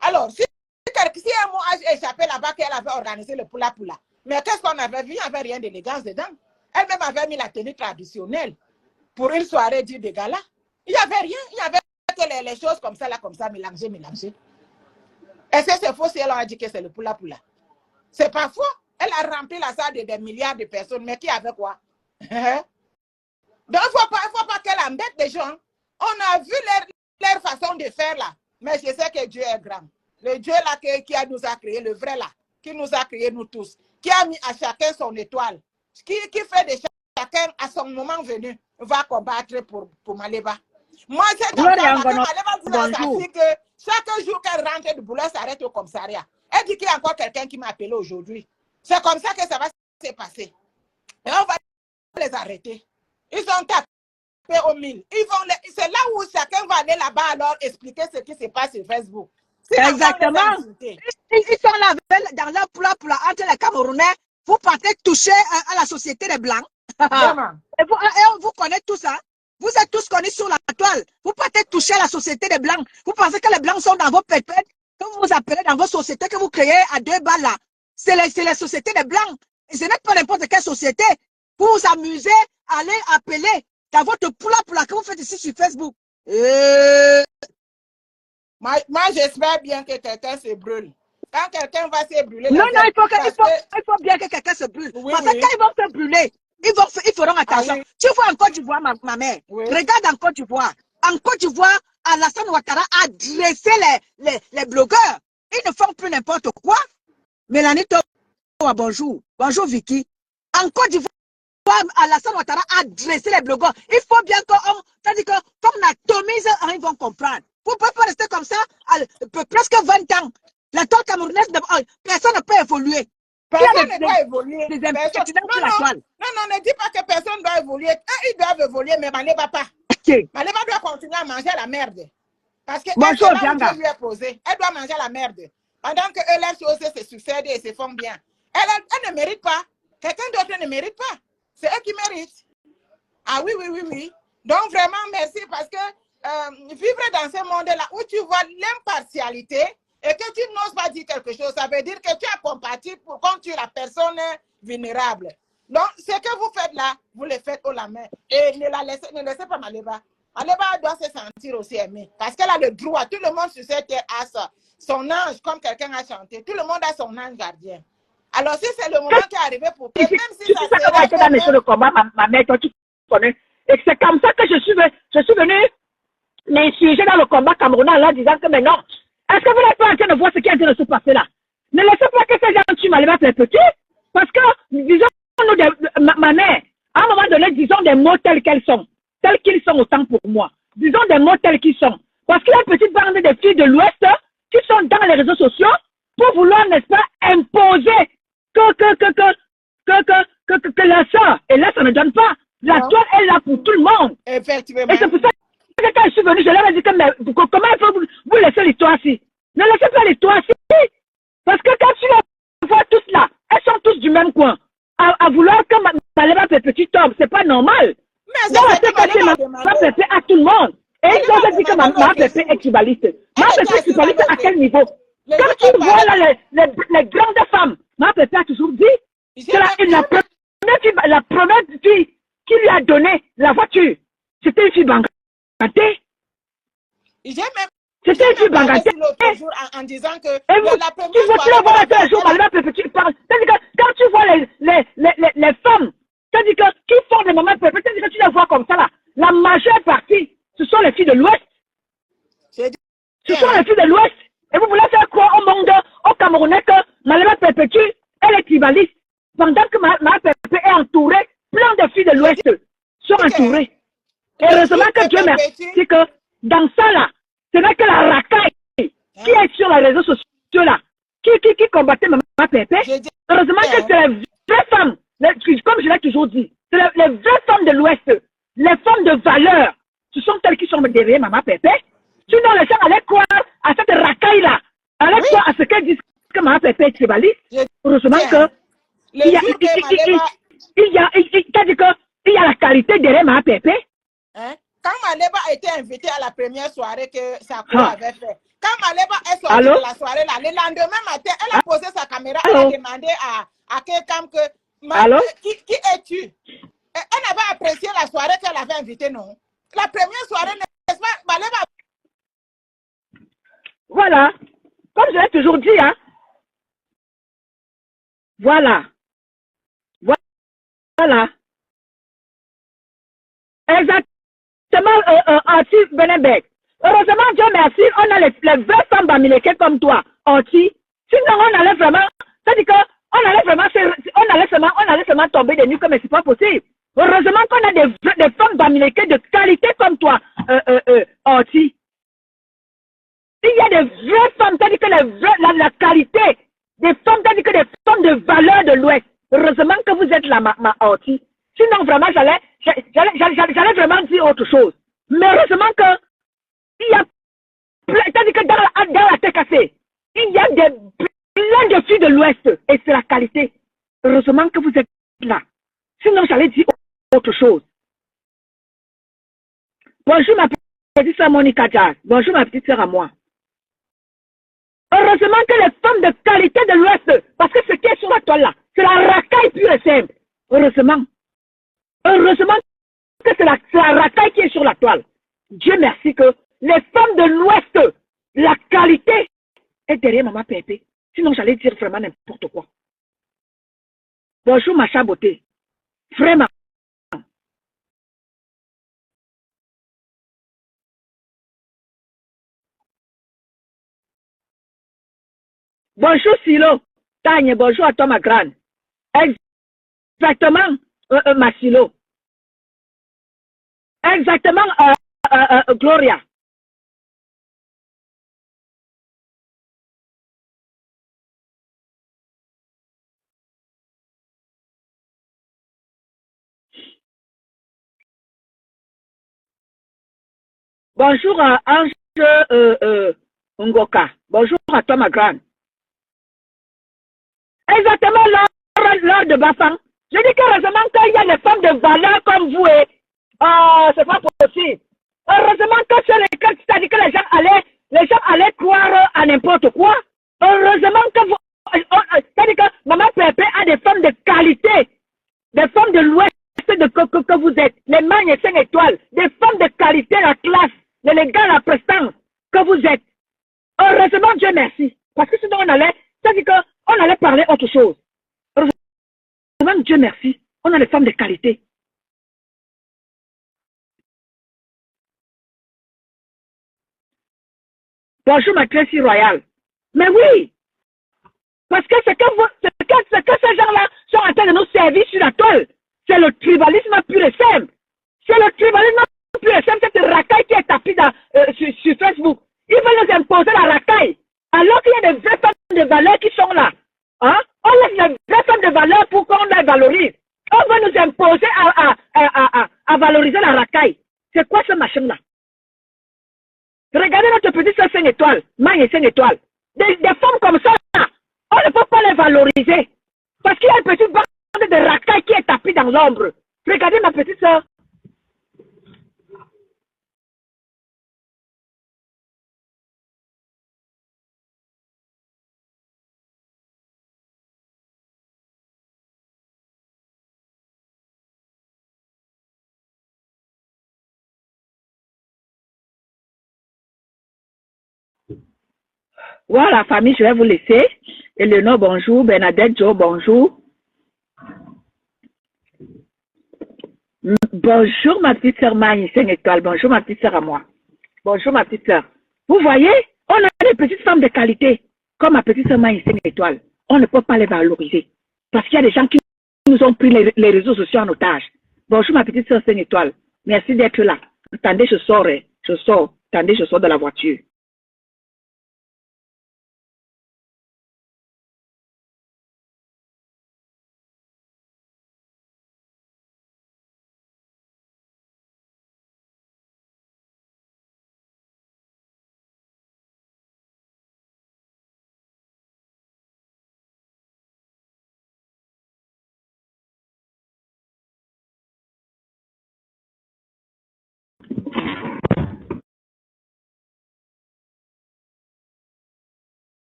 Alors, si un mot a échappé là-bas, qu'elle avait organisé le poula, mais qu'est-ce qu'on avait vu? Il n'y avait rien d'élégance dedans. Elle-même avait mis la tenue traditionnelle pour une soirée dite de gala. Il n'y avait rien. Il n'y avait que les choses comme ça, mélangées. Est-ce que c'est faux si elle a dit que c'est le poula? C'est pas faux. Elle a rempli la salle de des milliards de personnes, mais qui avait quoi? Donc, il ne faut pas qu'elle embête les gens. On a vu leur façon de faire là. Mais je sais que Dieu est grand. Le Dieu là qui nous a créé, le vrai là, qui nous a créé nous tous, qui a mis à chacun son étoile, qui fait de chacun à son moment venu, va combattre pour Malema. Moi, c'est comme ça, Malema dit à sa fille que chaque jour qu'elle rentre du boulot, elle s'arrête au commissariat. Elle dit qu'il y a encore quelqu'un qui m'a appelé aujourd'hui. C'est comme ça que ça va se passer. Et on va les arrêter. Ils sont tapés au mille. C'est là où chacun va aller là-bas alors expliquer ce qui se passe sur Facebook. Exactement. Ils sont là dans leur poula entre les Camerounais. Vous partez toucher à la société des Blancs. Et on vous connaît tous ça. Vous êtes tous connus sur la toile. Vous partez toucher à la société des Blancs. Vous pensez que les Blancs sont dans vos pépètes, que vous vous appelez dans vos sociétés que vous créez à 2 balles là. C'est les sociétés des Blancs. Et ce n'est pas n'importe quelle société. Vous vous amusez à aller appeler dans votre poula que vous faites ici sur Facebook. Moi, j'espère bien que quelqu'un se brûle. Quand quelqu'un va se brûler... Non, il faut bien que quelqu'un se brûle. Oui, parce que quand ils vont se brûler, ils feront attention. Oui. Tu vois en Côte d'Ivoire, ma mère. Oui. Regarde en Côte d'Ivoire. En Côte d'Ivoire, Alassane Ouattara a dressé les blogueurs. Ils ne font plus n'importe quoi. Mélanie Toa, bonjour. Bonjour Vicky. En Côte d'Ivoire, Alassane Ouattara a dressé les blogueurs. Il faut bien qu'on atomise, ils vont comprendre. Vous ne pouvez pas rester comme ça presque 20 ans. La toile camerounaise, personne ne peut évoluer. Personne ne doit évoluer. Non, ne dis pas que personne ne doit évoluer. Ils doivent évoluer, mais Malema pas. Okay. Malema doit continuer à manger la merde. Parce que Dieu lui a posé. Elle doit manger la merde. Pendant que eux, leurs choses se succèdent et se font bien. Elle ne mérite pas. Quelqu'un d'autre ne mérite pas. C'est eux qui méritent. Ah oui. Donc vraiment, merci parce que vivre dans ce monde-là où tu vois l'impartialité et que tu n'oses pas dire quelque chose, ça veut dire que tu es compatible pour contre la personne vulnérable. Donc, ce que vous faites là, vous le faites haut la main. Et ne laissez pas Malema. Malema doit se sentir aussi aimé. Parce qu'elle a le droit. Tout le monde sur cette terre a son ange, comme quelqu'un a chanté. Tout le monde a son ange gardien. Alors, si c'est le moment qui est arrivé pour que, même si ça sera été dans le combat, ma mère, toi, tu connais. Et c'est comme ça que je suis venue m'insurger dans le combat camerounais en leur disant que mais non. Est-ce que vous n'êtes pas en train de voir ce qui est en train de se passer là? Ne laissez pas que ces gens tuent Malema Petit. Parce que, disons, ma mère, à un moment donné, disons des mots tels qu'ils sont autant pour moi. Disons des mots tels qu'ils sont. Parce qu'il y a une petite bande de filles de l'Ouest qui sont dans les réseaux sociaux pour vouloir, n'est-ce pas, imposer que la soeur, et là, ça ne donne pas. La toile est là pour tout le monde. Effectivement. Et c'est pour ça que quand je suis venue, je leur ai dit que, mais, comment il faut vous laisser l'histoire ci? Ne laissez pas l'histoire ci. Parce que quand tu les vois tous là, elles sont tous du même coin. À vouloir que Malema Petit tombe, c'est pas normal. Mais donc, c'est passé Malema Petit à tout le monde. Et ils ont dit que Malema Petit est tribaliste. Malema Petit est tribaliste à quel niveau? Quand tu vois là, les grandes femmes, Malema Petit a toujours dit que la première fille qui lui a donné la voiture, c'était une fille bangantée. C'était une fille bangantée. En disant que la première quand tu vois les femmes, c'est-à-dire que qui font des moments peuplés, c'est-à-dire que tu les vois comme ça là. La majeure partie, ce sont les filles de l'Ouest. Ce sont les filles de l'Ouest. Et vous voulez faire croire au monde, au Camerounais, que Malema Perpétue, elle est tribaliste. Pendant que Malema Perpétue est entourée, plein de filles de l'Ouest sont entourées. Et heureusement que Dieu merci que dans ça là, ce n'est que la racaille qui est sur les réseaux sociaux là, qui combattait Malema Perpétue. Heureusement que c'est les vraies femmes, comme je l'ai toujours dit, c'est les vraies femmes de l'Ouest, les femmes de valeur, ce sont celles qui sont derrière Malema Perpétue. Sinon, les gens allaient croire à cette racaille-là, allaient croire à ce qu'elles disent que Malema Perpétue est tribaliste. Heureusement que il y a la qualité derrière Malema Perpétue. Quand Malema a été invité à la première soirée que sa cour avait fait, quand Malema est sortie de la soirée là, le lendemain matin, elle a posé sa caméra, elle a demandé à quelqu'un que qui es-tu? Elle avait apprécié la soirée qu'elle avait invitée, non? La première soirée, n'est-ce pas, Malema? Voilà. Comme je l'ai toujours dit, hein. Voilà. Voilà. Exactement, Anti Benenberg. Heureusement, Dieu merci, on a les vraies femmes bamilekées comme toi, Anti. Sinon, on allait vraiment, c'est-à-dire qu'on allait vraiment tomber des nues comme c'est pas possible. Heureusement qu'on a des femmes bamilekées de qualité comme toi, Anti. Il y a des vraies femmes, c'est-à-dire que la qualité des femmes, c'est-à-dire que des femmes de valeur de l'Ouest. Heureusement que vous êtes là, ma Anti. Sinon, vraiment, j'allais vraiment dire autre chose. Mais heureusement que il y a c'est-à-dire que dans la TKC, il y a plein de filles de l'Ouest et c'est la qualité. Heureusement que vous êtes là. Sinon, j'allais dire autre chose. Bonjour ma petite sœur Monica Jazz. Bonjour ma petite sœur à moi. Heureusement que les femmes de qualité de l'Ouest, parce que ce qui est sur la toile là, c'est la racaille pure et simple. Heureusement que c'est la racaille qui est sur la toile. Dieu merci que les femmes de l'Ouest, la qualité est derrière Maman Pépé. Sinon, j'allais dire vraiment n'importe quoi. Bonjour, Macha Beauté. Vraiment. Bonjour, Silo. Tanya, bonjour à toi, ma grande. Exactement, ma Silo. Exactement, Gloria. Bonjour à Ange Ngoka. Bonjour à toi, ma grande. Exactement, l'heure de Bafang. Je dis que heureusement qu'il y a des femmes de valeur comme vous et c'est pas possible. Heureusement que c'est-à-dire que les gens allaient croire à n'importe quoi. Heureusement que vous, c'est-à-dire que Maman Pépé a des femmes de qualité, des femmes de l'Ouest que vous êtes, les magnes 5 étoiles, des femmes de qualité, la classe, l'élégance, la prestance que vous êtes. Heureusement, Dieu merci. Parce que sinon c'est-à-dire qu'on allait parler autre chose. Heureusement, Dieu merci, on a des femmes de qualité. Bonjour, ma très royale. Mais oui, parce que ce que ces gens-là sont en train de nous servir sur la toile, c'est le tribalisme pur et simple. C'est le tribalisme pur et simple, cette racaille qui est tapée sur Facebook. Ils veulent nous imposer la racaille, alors qu'il y a des vraies femmes de valeur qui sont là. Hein? On laisse les vraies femmes de valeur pour qu'on les valorise. On veut nous imposer à valoriser la racaille. C'est quoi ce machin-là? Regardez notre petite soeur 5 étoiles, Magne 5 étoiles. Des femmes comme ça, on ne peut pas les valoriser. Parce qu'il y a une petite bande de racailles qui est tapée dans l'ombre. Regardez ma petite soeur. Voilà, famille, je vais vous laisser. Eleonore, bonjour. Bernadette, Joe, bonjour. Bonjour, ma petite sœur Magne, 5 étoiles. Bonjour, ma petite sœur à moi. Bonjour, ma petite sœur. Vous voyez, on a des petites femmes de qualité, comme ma petite sœur Magne, 5 étoiles. On ne peut pas les valoriser. Parce qu'il y a des gens qui nous ont pris les réseaux sociaux en otage. Bonjour, ma petite sœur 5 étoiles. Merci d'être là. Attendez, je sors. Attendez, je sors de la voiture.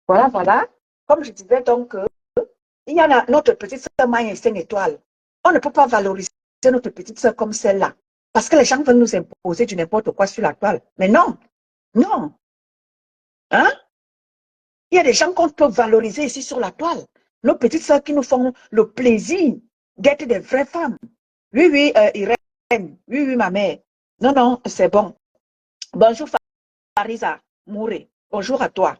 Voilà, voilà. Comme je disais donc, il y en a notre petite sœur Magne 5 étoiles. On ne peut pas valoriser notre petite sœur comme celle-là. Parce que les gens veulent nous imposer du n'importe quoi sur la toile. Mais non, non. Hein? Il y a des gens qu'on peut valoriser ici sur la toile. Nos petites sœurs qui nous font le plaisir d'être des vraies femmes. Oui, oui, Irène. Oui, oui, ma mère. Non, non, c'est bon. Bonjour, Farisa Mouré. Bonjour à toi.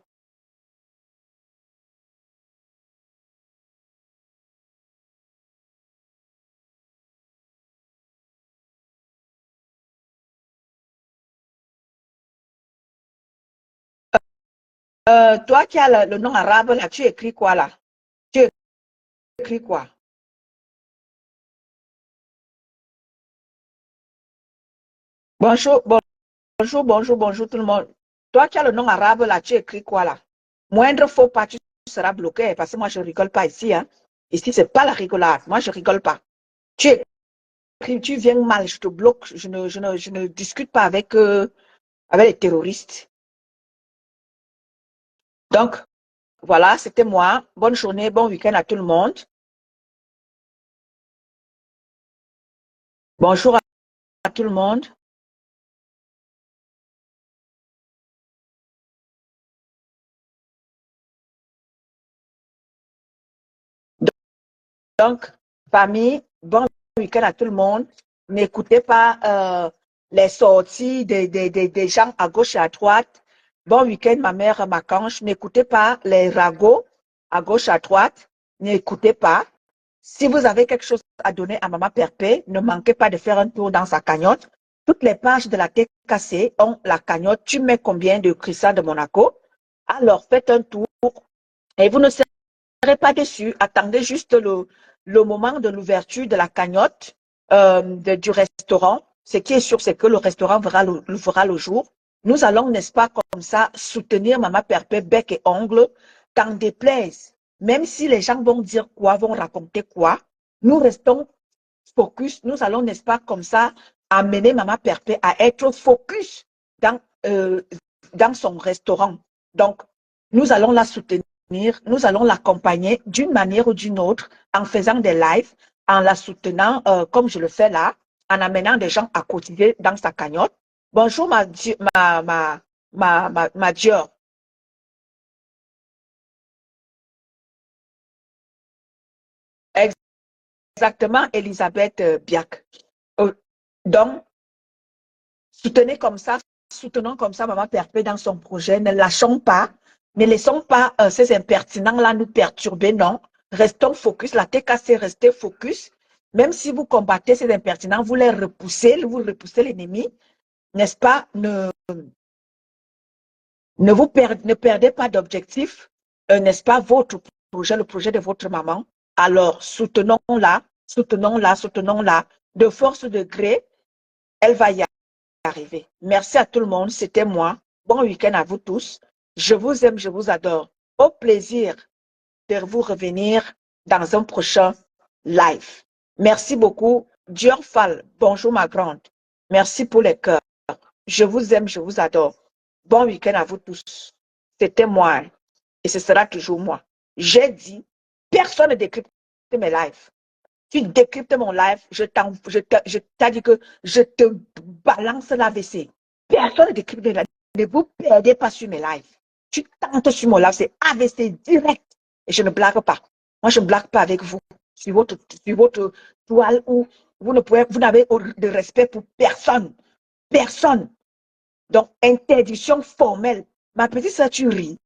Toi qui as le nom arabe, là, tu écris quoi là? Tu écris quoi? Bonjour, bonjour, bonjour, bonjour tout le monde. Toi qui as le nom arabe, là, tu écris quoi là? Moindre faux pas, tu seras bloqué parce que moi, je ne rigole pas ici. Hein. Ici, ce n'est pas la rigolade. Moi, je ne rigole pas. Tu écris, tu viens mal, je te bloque. Je ne discute pas avec les terroristes. Donc, voilà, c'était moi. Bonne journée, bon week-end à tout le monde. Bonjour à tout le monde. Donc, famille, bon week-end à tout le monde. N'écoutez pas les sorties des gens à gauche et à droite. Bon week-end, ma mère, ma canche. N'écoutez pas les ragots à gauche et à droite. N'écoutez pas. Si vous avez quelque chose à donner à Maman Perpé, ne manquez pas de faire un tour dans sa cagnotte. Toutes les pages de la tête cassée ont la cagnotte. Tu mets combien de Christian de Monaco? Alors, faites un tour et vous ne serez pas déçus. Attendez juste le moment de l'ouverture de la cagnotte du restaurant. Ce qui est sûr, c'est que le restaurant fera le jour. Nous allons, n'est-ce pas, comme ça, soutenir Maman Perpé, bec et ongle, t'en déplaise. Même si les gens vont dire quoi, vont raconter quoi, nous restons focus. Nous allons, n'est-ce pas, comme ça, amener Maman Perpé à être focus dans son restaurant. Donc, nous allons la soutenir. Nous allons l'accompagner d'une manière ou d'une autre en faisant des lives, en la soutenant comme je le fais là, en amenant des gens à cotiser dans sa cagnotte. Bonjour ma Dior. Exactement, Elisabeth Biak. Donc, soutenons comme ça Maman Perpé dans son projet. Ne lâchons pas. Ne laissons pas ces impertinents-là nous perturber, non. Restons focus. La TKC, restez focus. Même si vous combattez ces impertinents, vous repoussez l'ennemi, n'est-ce pas? Ne perdez pas d'objectif, n'est-ce pas? Votre projet, le projet de votre maman. Alors, soutenons-la. De force de gré, elle va y arriver. Merci à tout le monde. C'était moi. Bon week-end à vous tous. Je vous aime, je vous adore. Au plaisir de vous revenir dans un prochain live. Merci beaucoup. Dior Fall, bonjour ma grande. Merci pour les cœurs. Je vous aime, je vous adore. Bon week-end à vous tous. C'était moi et ce sera toujours moi. J'ai dit, personne ne décrypte mes lives. Tu décryptes mon live, je t'ai dit que je te balance l'AVC. Personne ne décrypte mes lives. Ne vous perdez pas sur mes lives. Tu tentes sur mon live, c'est AVC direct. Et je ne blague pas. Moi, je ne blague pas avec vous. Sur votre toile où vous n'avez de respect pour personne. Personne. Donc, interdiction formelle. Ma petite sœur, tu ris.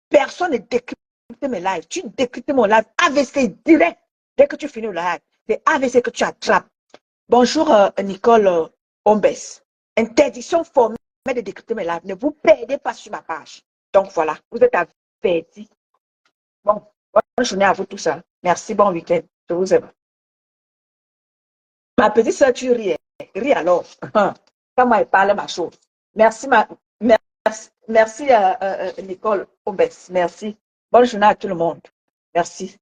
Personne ne décrypte mes lives. Tu décryptes mon live AVC direct. Dès que tu finis le live, c'est AVC que tu attrapes. Bonjour, Nicole Ombes. Interdiction formelle de décrypter mes lives. Ne vous perdez pas sur ma page. Donc, voilà. Vous êtes avertis. Bon, bonne journée à vous tous. Hein. Merci, bon week-end. Je vous aime. Ma petite soeur, tu ris. Ris alors. Quand moi, elle parle ma chose. Merci, merci Nicole Ombes. Merci. Bonne journée à tout le monde. Merci.